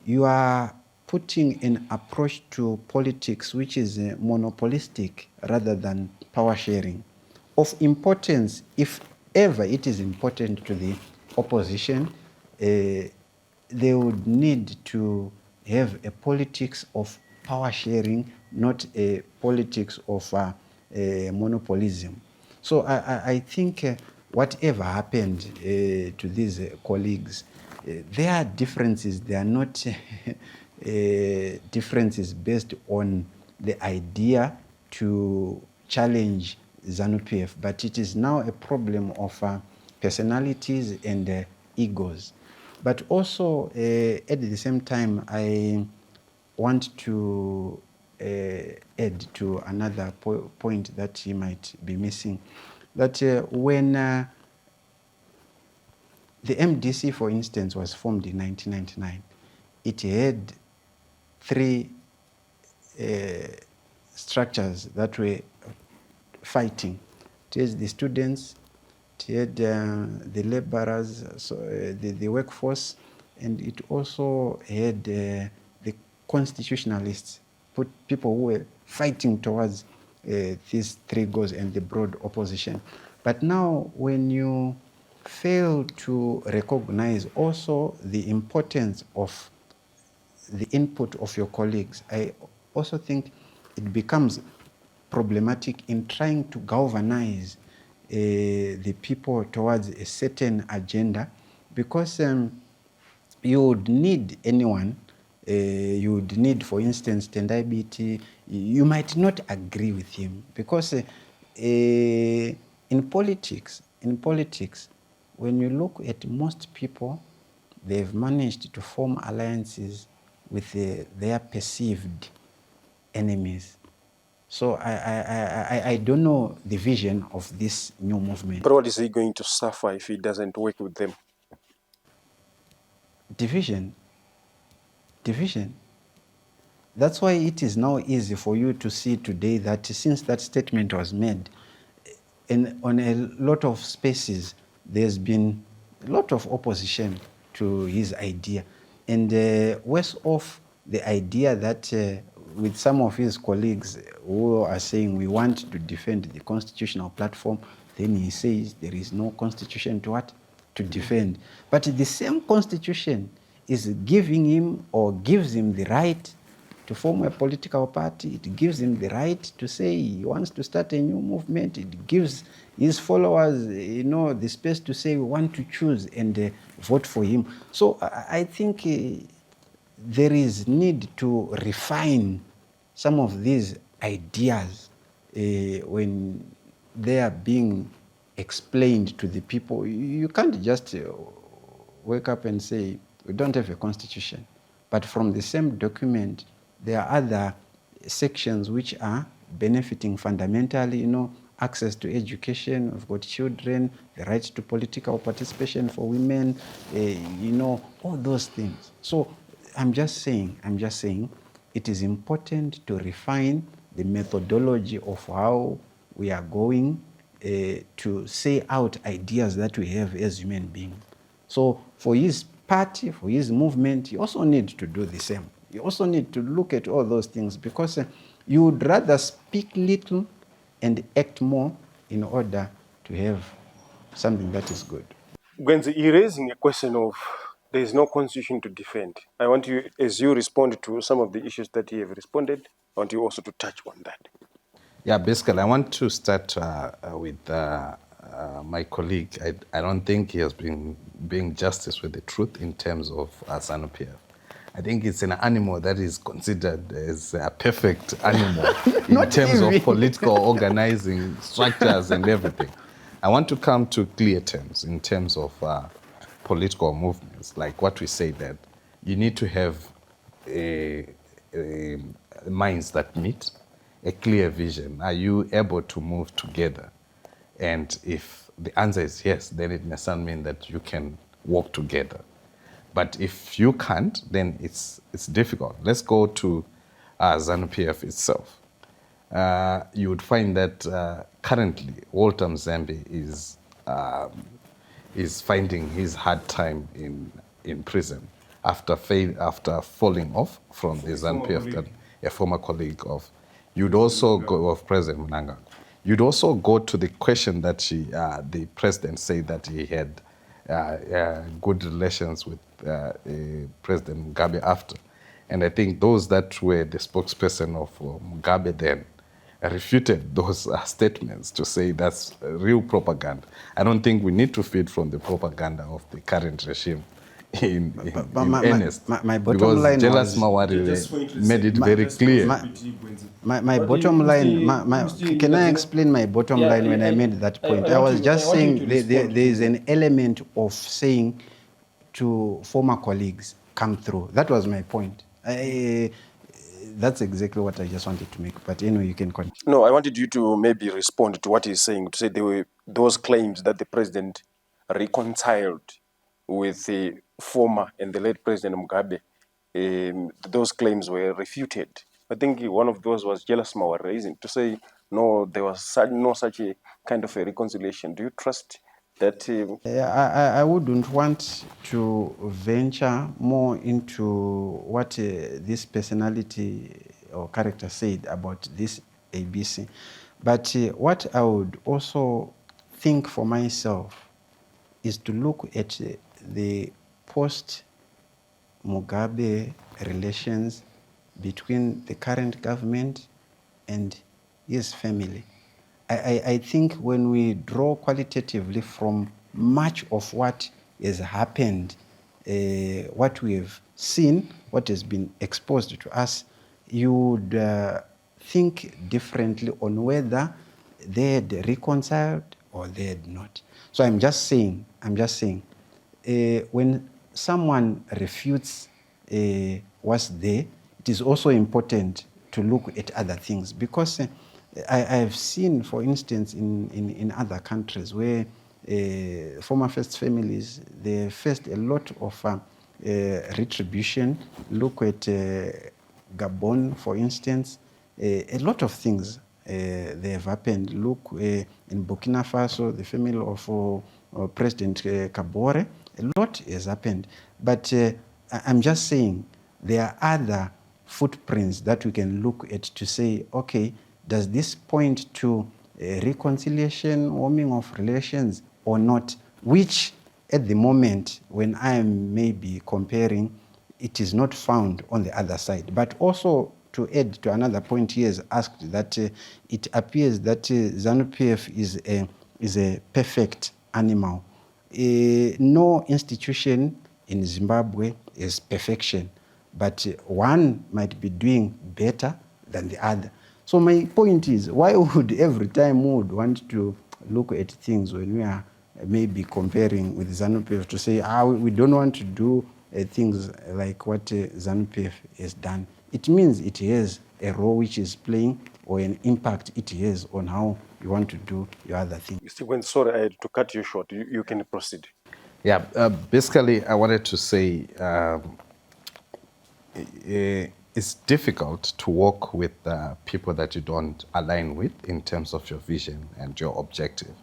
you are putting an approach to politics which is monopolistic rather than power sharing. Of importance, if ever it is important to the opposition, they would need to have a politics of power sharing, not a politics of monopolism. So I think whatever happened to these colleagues, their differences, they are not differences based on the idea to challenge ZANU-PF, but it is now a problem of personalities and egos. But also, at the same time, I want to add to another point that you might be missing, that when the MDC, for instance, was formed in 1999, it had three structures that were fighting. It had the students, it had the laborers, so the workforce, and it also had the constitutionalists, people who were fighting towards these three goals and the broad opposition. But now, when you fail to recognize also the importance of the input of your colleagues, I also think it becomes problematic in trying to galvanize the people towards a certain agenda, because you would need anyone, you would need, for instance, Tendai Biti, you might not agree with him, because in politics, when you look at most people, they've managed to form alliances with their perceived enemies. So I don't know the vision of this new movement. But what is he going to suffer if he doesn't work with them? Division. That's why it is now easy for you to see today that since that statement was made, on a lot of spaces, there's been a lot of opposition to his idea. And worse off, the idea that with some of his colleagues who are saying we want to defend the constitutional platform, then he says there is no constitution to what? To defend. But the same constitution is giving him or gives him the right to form a political party. It gives him the right to say he wants to start a new movement. It gives his followers, the space to say we want to choose and vote for him. So I think there is need to refine some of these ideas when they are being explained to the people. You can't just wake up and say, we don't have a constitution. But from the same document, there are other sections which are benefiting fundamentally, access to education, we've got children, the right to political participation for women, all those things. So I'm just saying, it is important to refine the methodology of how we are going to say out ideas that we have as human beings. So for his party, for his movement, you also need to do the same. You also need to look at all those things because you would rather speak little and act more in order to have something that is good. Gwenzi, you're raising a question of there is no constitution to defend. I want you, as you respond to some of the issues that you have responded, I want you also to touch on that. Yeah, basically, I want to start with my colleague. I don't think he has been being justice with the truth in terms of ZANU-PF. I think it's an animal that is considered as a perfect animal in terms of political organizing structures and everything. I want to come to clear terms in terms of political movements, like what we say that you need to have minds that meet, a clear vision. Are you able to move together? And if the answer is yes, then it must mean that you can work together. But if you can't, then it's difficult. Let's go to ZANU-PF itself. You would find that currently Walter Mzambe is finding his hard time in prison after falling off from the ZANU-PF, a former colleague of. You'd also go of President Mnangagwa. You'd also go to the question that the president said that he had good relations with President Mugabe after. And I think those that were the spokesperson of Mugabe then refuted those statements to say that's real propaganda. I don't think we need to feed from the propaganda of the current regime in earnest. My bottom because line Jealous was, Mawari made it very clear. My bottom line, can I explain my bottom line when I made that point? I was just saying there is an element of saying to former colleagues, come through. That was my point. That's exactly what I just wanted to make. But anyway, you can continue. No, I wanted you to maybe respond to what he's saying, to say there were those claims that the president reconciled with the former and the late President Mugabe. Those claims were refuted. I think one of those was Jealous Mawar raising to say, no, there was no such a kind of a reconciliation. Do you trust that? I wouldn't want to venture more into what this personality or character said about this ABC. But what I would also think for myself is to look at the post-Mugabe relations between the current government and his family. I think when we draw qualitatively from much of what has happened, what we have seen, what has been exposed to us, you would think differently on whether they had reconciled or they had not. So I'm just saying, when someone refutes what's there, it is also important to look at other things. Because I have seen, for instance, in other countries where former first families, they faced a lot of retribution. Look at Gabon, for instance. A lot of things they have happened. Look in Burkina Faso, the family of President Kabore, a lot has happened. But I'm just saying there are other footprints that we can look at to say, okay, does this point to reconciliation, warming of relations or not? Which at the moment, when I am maybe comparing, it is not found on the other side. But also to add to another point he has asked, that it appears that ZANU-PF is a perfect animal. No institution in Zimbabwe is perfection, but one might be doing better than the other. So my point is, why would every time we would want to look at things when we are maybe comparing with ZANU-PF to say, we don't want to do things like what ZANU-PF has done? It means it has a role which is playing, or an impact it has on how you want to do your other things. Mr. Gwen, sorry, I had to cut you short. You can proceed. Yeah, basically, I wanted to say it's difficult to work with people that you don't align with in terms of your vision and your objective.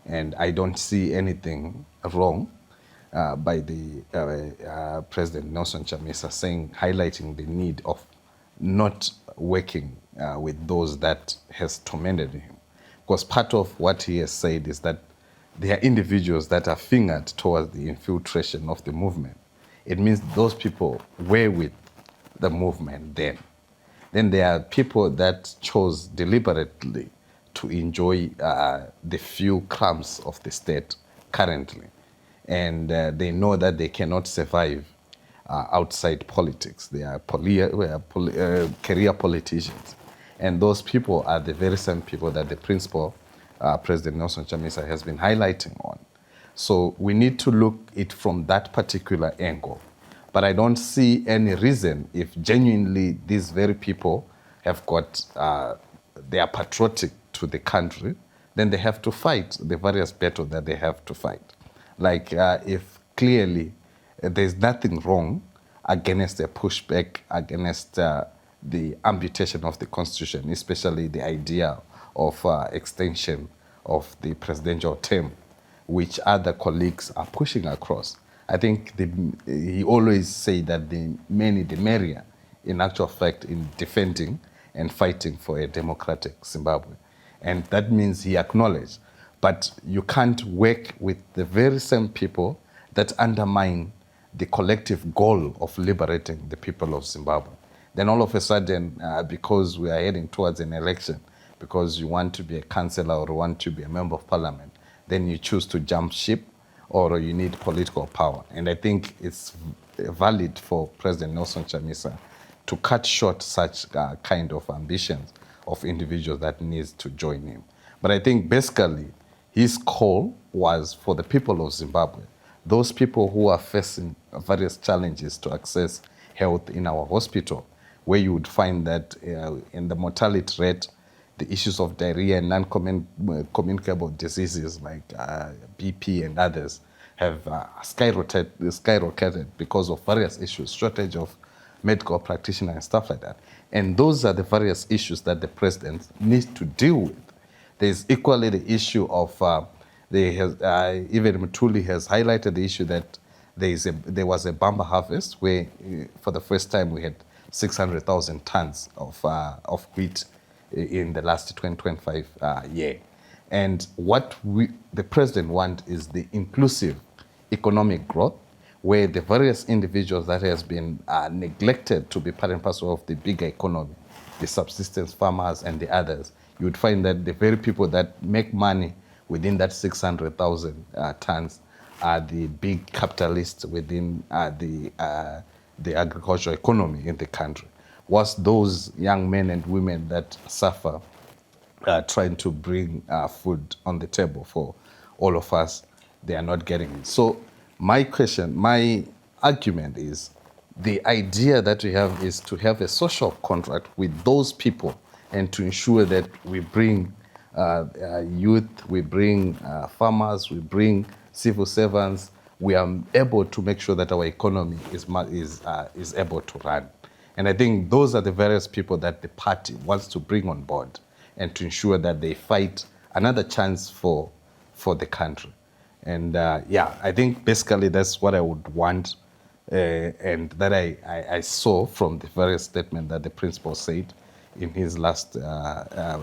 And I don't see anything wrong by the President Nelson Chamisa highlighting the need of not working with those that has tormented him. Because part of what he has said is that there are individuals that are fingered towards the infiltration of the movement. It means those people were with the movement then. Then there are people that chose deliberately to enjoy the few crumbs of the state currently. And they know that they cannot survive outside politics. They are career politicians. And those people are the very same people that the principal President Nelson Chamisa has been highlighting on. So we need to look it from that particular angle. But I don't see any reason, if genuinely these very people have got, they are patriotic to the country, then they have to fight the various battles that they have to fight. Like if clearly there's nothing wrong against a pushback against the amputation of the constitution, especially the idea of extension of the presidential term, which other colleagues are pushing across. I think he always say that the many the merrier, in actual fact, in defending and fighting for a democratic Zimbabwe. And that means he acknowledged. But you can't work with the very same people that undermine the collective goal of liberating the people of Zimbabwe. Then all of a sudden, because we are heading towards an election, because you want to be a councillor or want to be a member of parliament, then you choose to jump ship, or you need political power. And I think it's valid for President Nelson Chamisa to cut short such kind of ambitions of individuals that needs to join him. But I think basically his call was for the people of Zimbabwe, those people who are facing various challenges to access health in our hospital, where you would find that in the mortality rate, the issues of diarrhea and non-communicable diseases like BP and others have skyrocketed because of various issues, shortage of medical practitioners and stuff like that. And those are the various issues that the president needs to deal with. There's equally the issue of, even Mutuli has highlighted the issue that there was a bumper harvest where for the first time we had 600,000 tons of wheat in the last 2025 year. And what the president wants is the inclusive economic growth, where the various individuals that has been neglected to be part and parcel of the bigger economy, the subsistence farmers and the others, you would find that the very people that make money within that 600,000 tons are the big capitalists within the agricultural economy in the country. Whilst those young men and women that suffer trying to bring food on the table for all of us, they are not getting it. So my argument is, the idea that we have is to have a social contract with those people and to ensure that we bring youth, we bring farmers, we bring civil servants. We are able to make sure that our economy is able to run. And I think those are the various people that the party wants to bring on board and to ensure that they fight another chance for the country. And I think basically that's what I would want, and that I saw from the various statements that the principal said in his last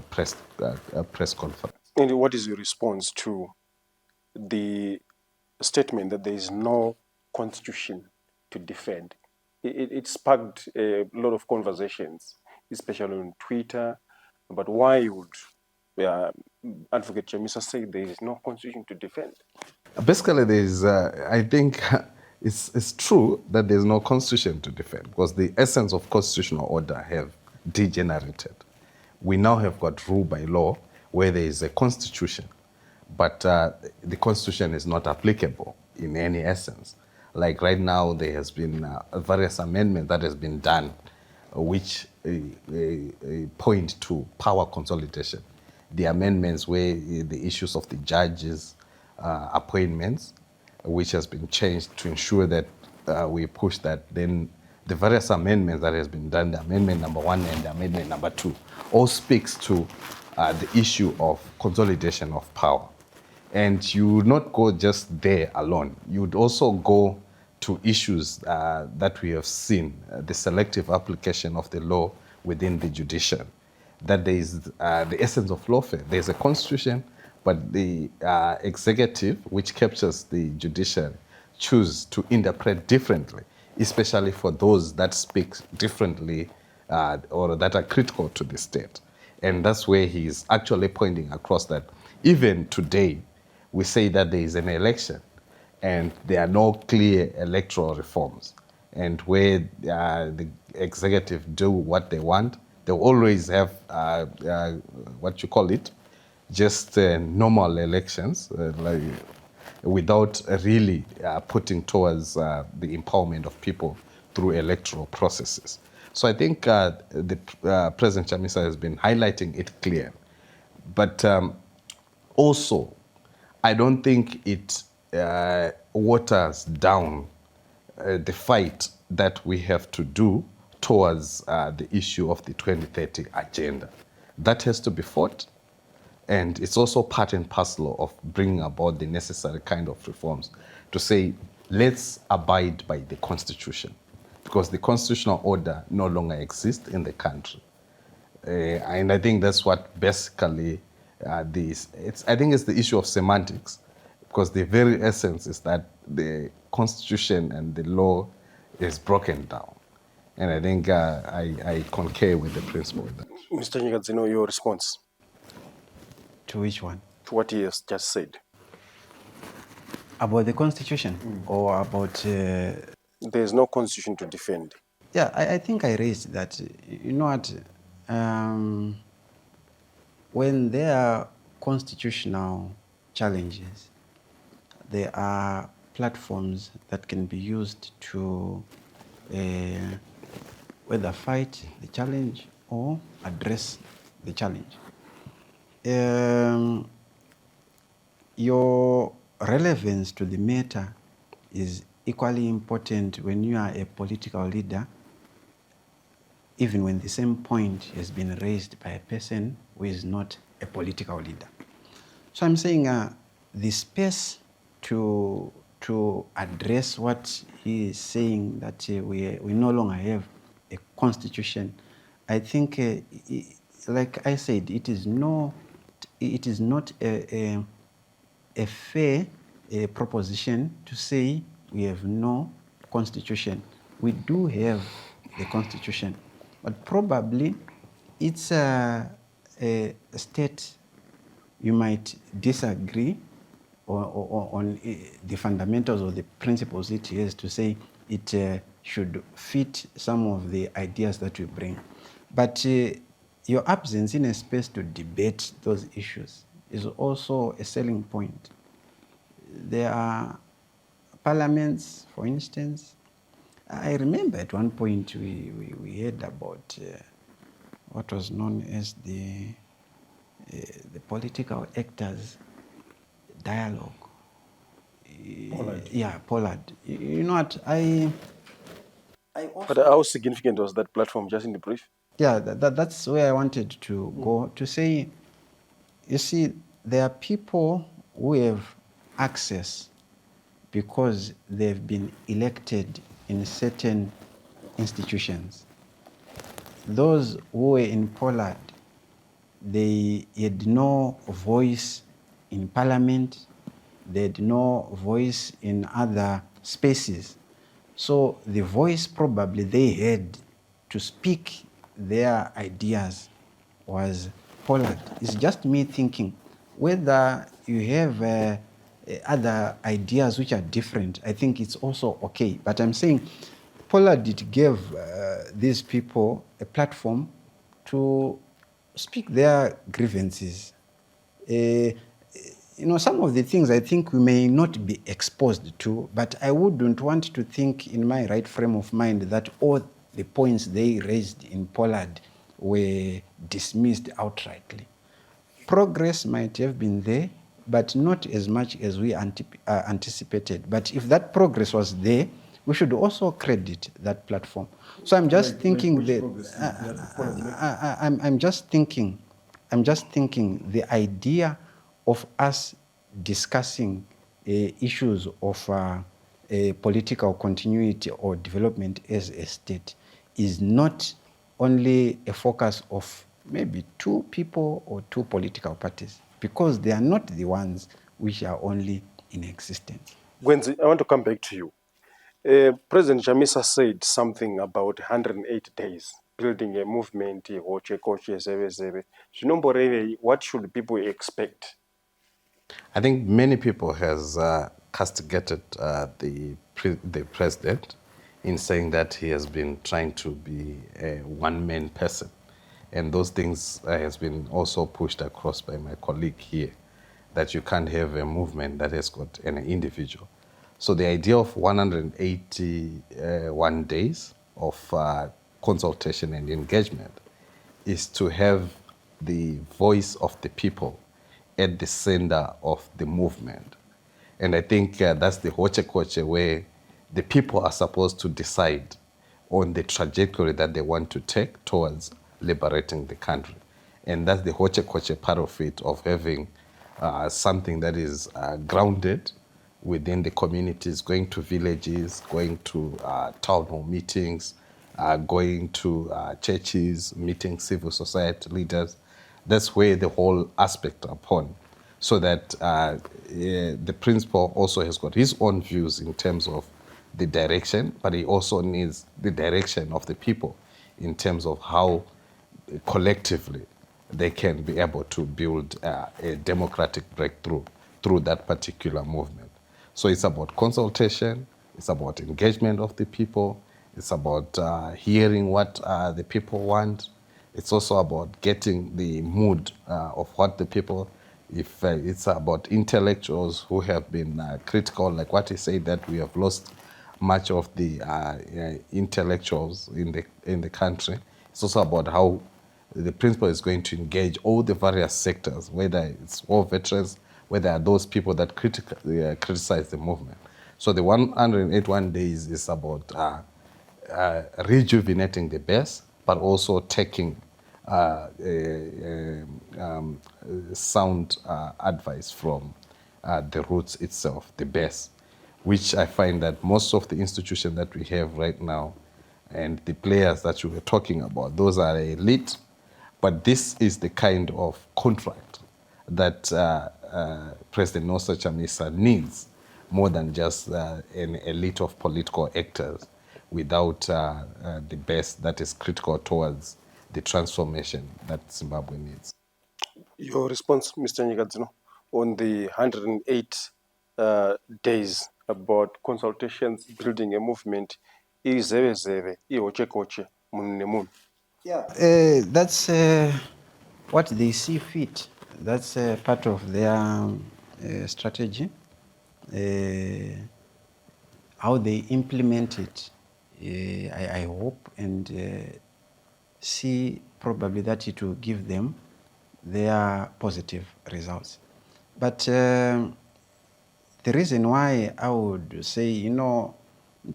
press conference. And what is your response to the statement that there is no constitution to defend? It sparked a lot of conversations, especially on Twitter, about why would Advocate Chamisa say there is no constitution to defend? Basically, there's, I think it's true that there's no constitution to defend because the essence of constitutional order have degenerated. We now have got rule by law where there is a constitution, but the constitution is not applicable in any essence. Like right now, there has been various amendments that has been done, which point to power consolidation. The amendments where the issues of the judges' appointments, which has been changed to ensure that we push that. Then the various amendments that has been done, the amendment number 1 and the amendment number 2, all speaks to the issue of consolidation of power. And you would not go just there alone. You would also go to issues that we have seen, the selective application of the law within the judiciary. That there is the essence of lawfare. There's a constitution, but the executive, which captures the judiciary, choose to interpret differently, especially for those that speak differently or that are critical to the state. And that's where he's actually pointing across that even today, we say that there is an election and there are no clear electoral reforms. And where the executive do what they want, they always have what you call it, just normal elections, like, without really putting towards the empowerment of people through electoral processes. So I think the President Chamisa has been highlighting it clear. But also, I don't think it waters down the fight that we have to do towards the issue of the 2030 agenda. That has to be fought, and it's also part and parcel of bringing about the necessary kind of reforms to say, let's abide by the Constitution, because the constitutional order no longer exists in the country. And I think that's what basically I think it's the issue of semantics, because the very essence is that the Constitution and the law is broken down. And I think I concur with the principle of that. Mr. Nyagadzino, your response To which one? to what he has just said? About the constitution or about... There is no constitution to defend. Yeah, I think I raised that. You know what? When there are constitutional challenges, there are platforms that can be used to whether fight the challenge or address the challenge. Your relevance to the matter is equally important when you are a political leader, even when the same point has been raised by a person who is not a political leader. So I'm saying the space to address what he is saying, that we no longer have a constitution, I think, like I said, it is not a fair proposition to say we have no constitution. We do have the constitution, but probably it's a state you might disagree on the fundamentals or the principles it has, to say it should fit some of the ideas that we bring. But your absence in a space to debate those issues is also a selling point. There are parliaments, for instance. I remember at one point we heard about what was known as the political actors dialogue. Pollard. Yeah, Pollard. You know what? I But how significant was that platform, just in the brief? Yeah, that's where I wanted to go, to say, you see, there are people who have access because they've been elected in certain institutions. Those who were in Pollard, they had no voice in parliament, they had no voice in other spaces. So the voice probably they had to speak their ideas was Pollard. It's just me thinking whether you have other ideas which are different, I think it's also okay. But I'm saying Pollard did give these people a platform to speak their grievances. You know, some of the things I think we may not be exposed to, but I wouldn't want to think in my right frame of mind that all the points they raised in Pollard were dismissed outrightly. Progress might have been there, but not as much as we anticipated. But if that progress was there, we should also credit that platform. So I'm just thinking I'm just thinking the idea of us discussing issues of political continuity or development as a state is not only a focus of maybe two people or two political parties, because they are not the ones which are only in existence. Gwenzi, I want to come back to you. President Chamisa said something about 108 days, building a movement, what should people expect? I think many people has castigated the president in saying that he has been trying to be a one-man person. And those things has been also pushed across by my colleague here, that you can't have a movement that has got an individual. So the idea of 181 days of consultation and engagement is to have the voice of the people at the center of the movement. And I think that's the hoche koche, where the people are supposed to decide on the trajectory that they want to take towards liberating the country. And that's the hoche koche part of it, of having something that is grounded within the communities, going to villages, going to town hall meetings, going to churches, meeting civil society leaders. That's where the whole aspect upon, so that the principal also has got his own views in terms of the direction, but he also needs the direction of the people in terms of how collectively they can be able to build a democratic breakthrough through that particular movement. So it's about consultation, it's about engagement of the people, it's about hearing what the people want. It's also about getting the mood of what the people, if it's about intellectuals who have been critical, like what he said, that we have lost much of the intellectuals in the country. It's also about how the principal is going to engage all the various sectors, whether it's war veterans, whether are those people that criticize the movement. So the 181 days is about rejuvenating the base, but also taking sound advice from the roots itself, the base, which I find that most of the institutions that we have right now and the players that you were talking about, those are elite, but this is the kind of contract that President Nosa Chamisa needs, more than just an elite of political actors without the base that is critical towards the transformation that Zimbabwe needs. Your response, Mr. Nyikadzino, on the 108 days about consultations, building a movement, izeve ihochekoche munhu nemunhu. Yeah, that's what they see fit. That's part of their strategy. How they implement it I hope and see probably that it will give them their positive results. But the reason why I would say, in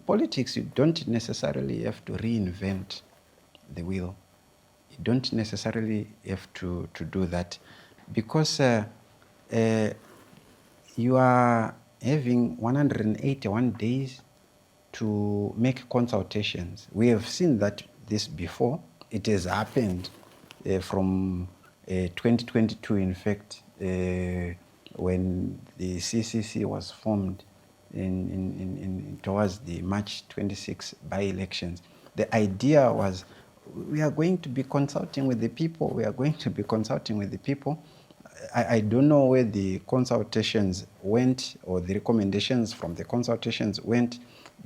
politics, you don't necessarily have to reinvent the wheel. You don't necessarily have to do that because you are having 181 days to make consultations. We have seen that this before. It has happened from 2022, in fact, when the CCC was formed towards the March 26 by-elections. The idea was we are going to be consulting with the people. We are going to be consulting with the people. I don't know where the consultations went or the recommendations from the consultations went,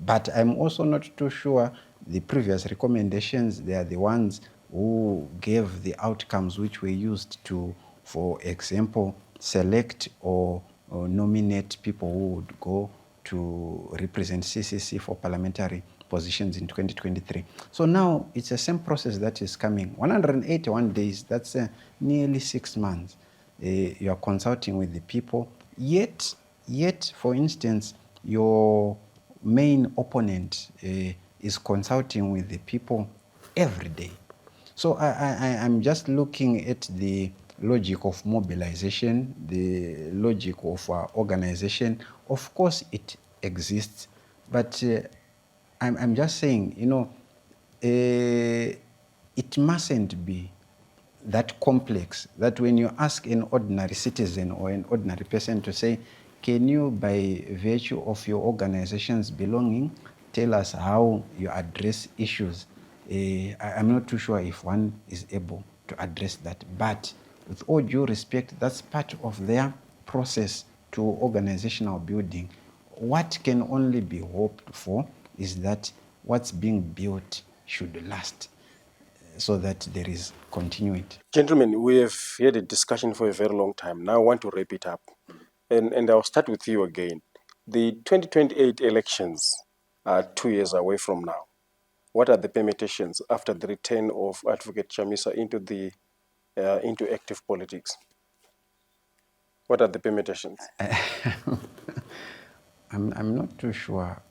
but I'm also not too sure the previous recommendations, they are the ones who gave the outcomes which were used to, for example, select or nominate people who would go to represent CCC for parliamentary positions in 2023. So now it's the same process that is coming. 181 days, that's nearly 6 months. You are consulting with the people, yet, for instance, your main opponent is consulting with the people every day. So I'm just looking at the logic of mobilization, the logic of organization. Of course, it exists, but I'm just saying, it mustn't be that complex that when you ask an ordinary citizen or an ordinary person to say, can you, by virtue of your organization's belonging, tell us how you address issues? I'm not too sure if one is able to address that. But with all due respect, that's part of their process to organizational building. What can only be hoped for is that what's being built should last, so that there is continuity. Gentlemen, we have had a discussion for a very long time. Now I want to wrap it up. And I'll start with you again. The 2028 elections are 2 years away from now. What are the permutations after the return of Advocate Chamisa into active politics? What are the permutations? I'm not too sure,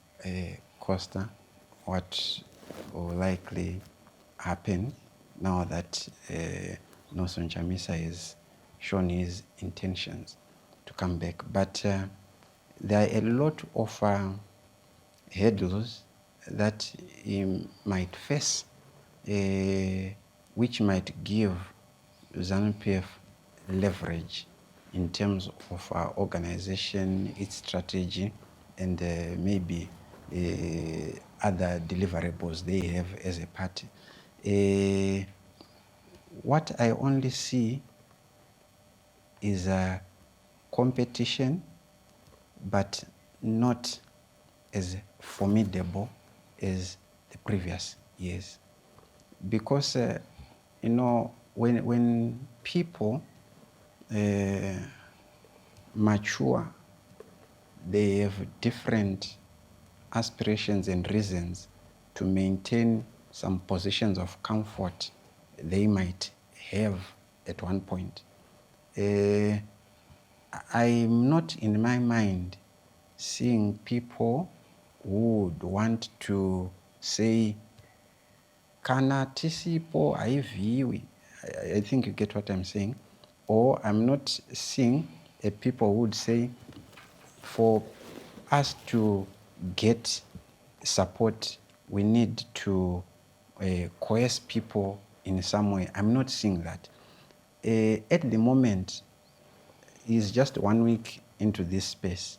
Costa, what will likely happen now that Nelson Chamisa has shown his intentions to come back. But there are a lot of hurdles that he might face, which might give ZANU-PF leverage in terms of our organization, its strategy, and maybe other deliverables they have as a party. What I only see is a competition, but not as formidable as the previous years. Because, when people mature, they have different aspirations and reasons to maintain some positions of comfort they might have at one point. I'm not in my mind seeing people who would want to say, kana tisipo haiviwi. I think you get what I'm saying. Or I'm not seeing people who would say, for us to get support, we need to coerce people in some way. I'm not seeing that. At the moment, it's just 1 week into this space.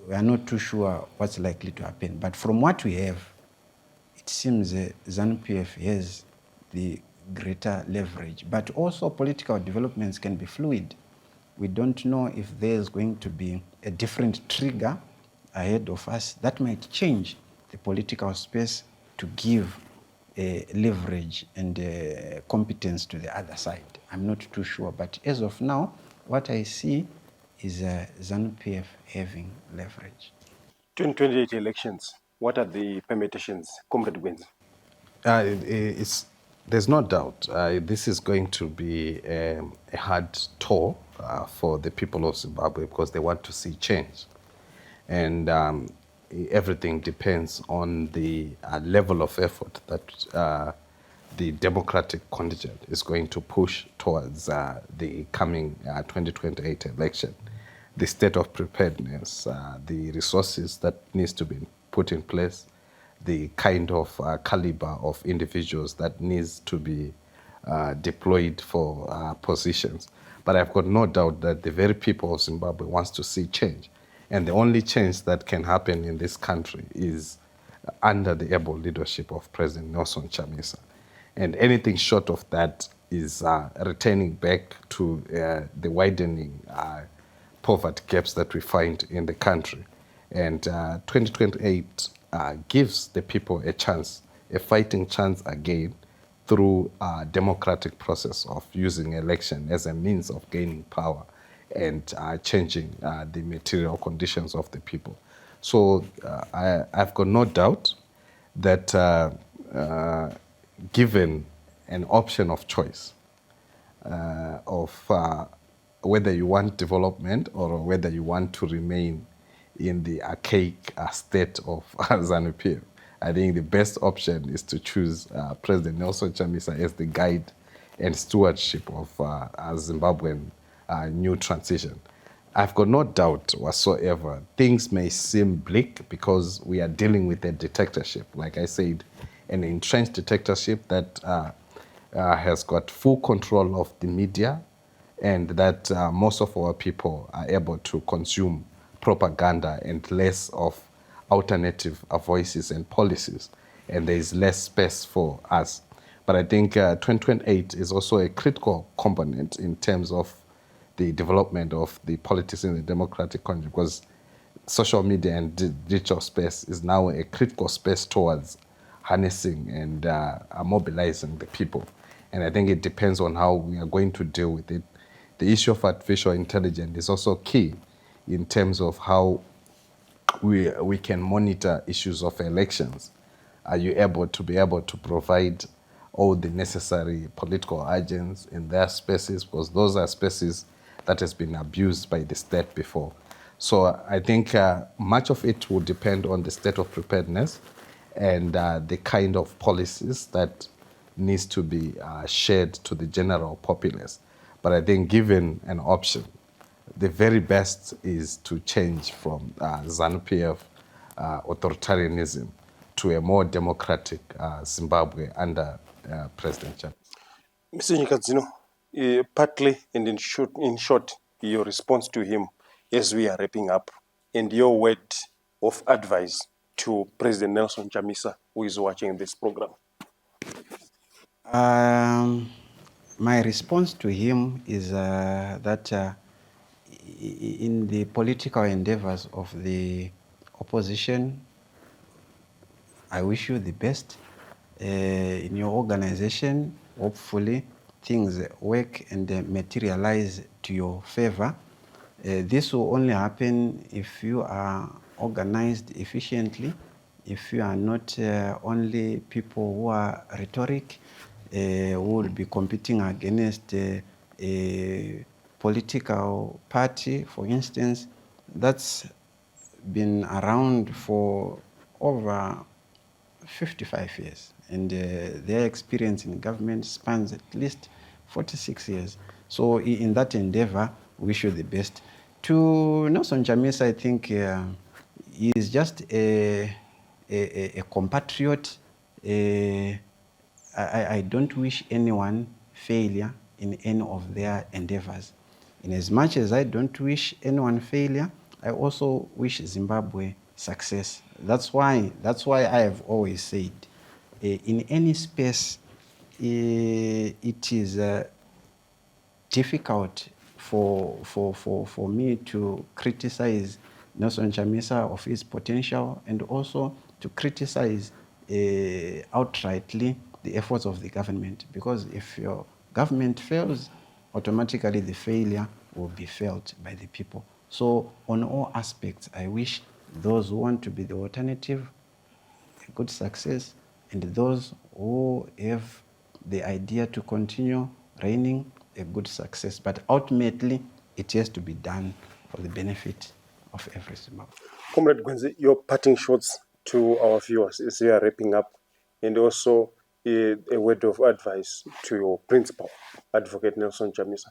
We are not too sure what's likely to happen. But from what we have, it seems ZANU-PF has the greater leverage. But also political developments can be fluid. We don't know if there's going to be a different trigger ahead of us that might change the political space to give leverage and competence to the other side. I'm not too sure. But as of now, what I see is ZANU-PF having leverage. 2028 elections. What are the permutations, Comrade Gwens? There's no doubt this is going to be a hard toll for the people of Zimbabwe because they want to see change. And everything depends on the level of effort that the Democratic contingent is going to push towards the coming 2028 election. The state of preparedness, the resources that needs to be put in place, the kind of caliber of individuals that needs to be deployed for positions. But I've got no doubt that the very people of Zimbabwe wants to see change. And the only change that can happen in this country is under the able leadership of President Nelson Chamisa. And anything short of that is returning back to the widening poverty gaps that we find in the country. And 2028 gives the people a chance, a fighting chance again, through a democratic process of using election as a means of gaining power and changing the material conditions of the people. So I've got no doubt that given an option of choice of whether you want development or whether you want to remain in the archaic state of ZANU-PF, I think the best option is to choose President Nelson Chamisa as the guide and stewardship of Zimbabwean new transition. I've got no doubt whatsoever things may seem bleak because we are dealing with a dictatorship. Like I said, an entrenched dictatorship that has got full control of the media and that most of our people are able to consume propaganda and less of alternative voices and policies, and there is less space for us. But I think 2028 is also a critical component in terms of the development of the politics in the democratic country, because social media and digital space is now a critical space towards harnessing and mobilizing the people. And I think it depends on how we are going to deal with it. The issue of artificial intelligence is also key in terms of how we can monitor issues of elections. Are you able to provide all the necessary political agents in their spaces? Because those are spaces that has been abused by the state before. So I think much of it will depend on the state of preparedness and the kind of policies that needs to be shared to the general populace. But I think given an option, the very best is to change from ZANU-PF authoritarianism to a more democratic Zimbabwe under President Chamisa. Mr. Nyikadzino, partly and in short, your response to him as we are wrapping up, and your word of advice to President Nelson Chamisa, who is watching this program. My response to him is that in the political endeavors of the opposition, I wish you the best. In your organization, hopefully things work and materialize to your favor. This will only happen if you are organized efficiently, if you are not only people who are rhetoric, who will be competing against a political party, for instance, that's been around for over 55 years, and their experience in government spans at least 46 years. So in that endeavor, wish you the best. To Nelson Chamisa, I think he is just a compatriot. I don't wish anyone failure in any of their endeavors. In as much as I don't wish anyone failure, I also wish Zimbabwe success. That's why I have always said, in any space, it is difficult for me to criticize Nelson Chamisa of his potential and also to criticize outrightly the efforts of the government, because if your government fails, automatically the failure will be felt by the people. So on all aspects, I wish those who want to be the alternative a good success, and those who have the idea to continue reigning, a good success. But ultimately, it has to be done for the benefit of every Zimbabwean. Comrade Gwenzi, your parting shots to our viewers as we are wrapping up, and also a word of advice to your principal, Advocate Nelson Chamisa.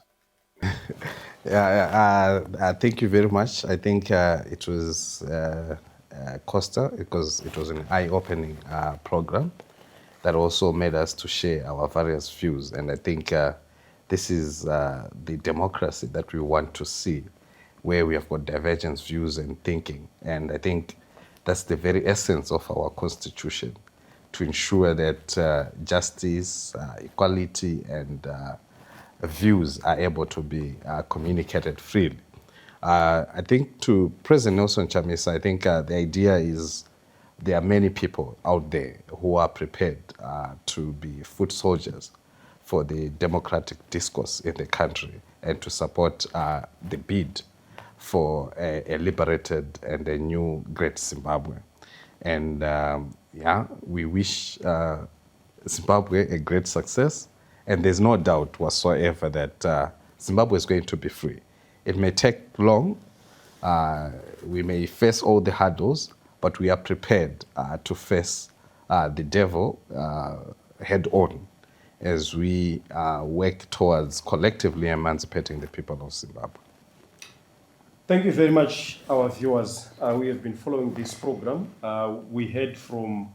Thank you very much. I think it was Costa, because it was an eye-opening program that also made us to share our various views. And I think this is the democracy that we want to see, where we have got divergent views and thinking. And I think that's the very essence of our constitution, to ensure that justice, equality, and views are able to be communicated freely. I think to President Nelson Chamisa, I think the idea is there are many people out there who are prepared to be foot soldiers for the democratic discourse in the country and to support the bid for a liberated and a new great Zimbabwe. And we wish Zimbabwe a great success. And there's no doubt whatsoever that Zimbabwe is going to be free. It may take long. We may face all the hurdles, but we are prepared to face the devil head on as we work towards collectively emancipating the people of Zimbabwe. Thank you very much, our viewers. We have been following this program. We heard from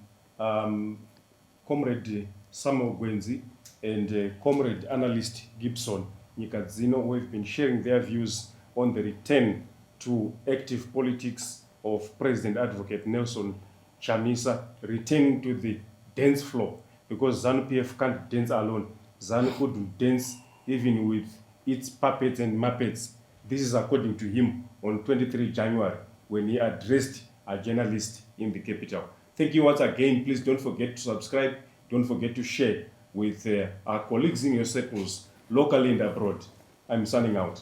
Comrade Samuel Gwenzi and Comrade Analyst Gibson Nikadzino, who have been sharing their views on the return to active politics of President Advocate Nelson Chamisa, returning to the dance floor, because ZANU-PF can't dance alone. ZANU couldn't dance even with its puppets and muppets. This is according to him on 23 January when he addressed a journalist in the capital. Thank you once again. Please don't forget to subscribe. Don't forget to share with our colleagues in your circles, locally and abroad. I'm signing out.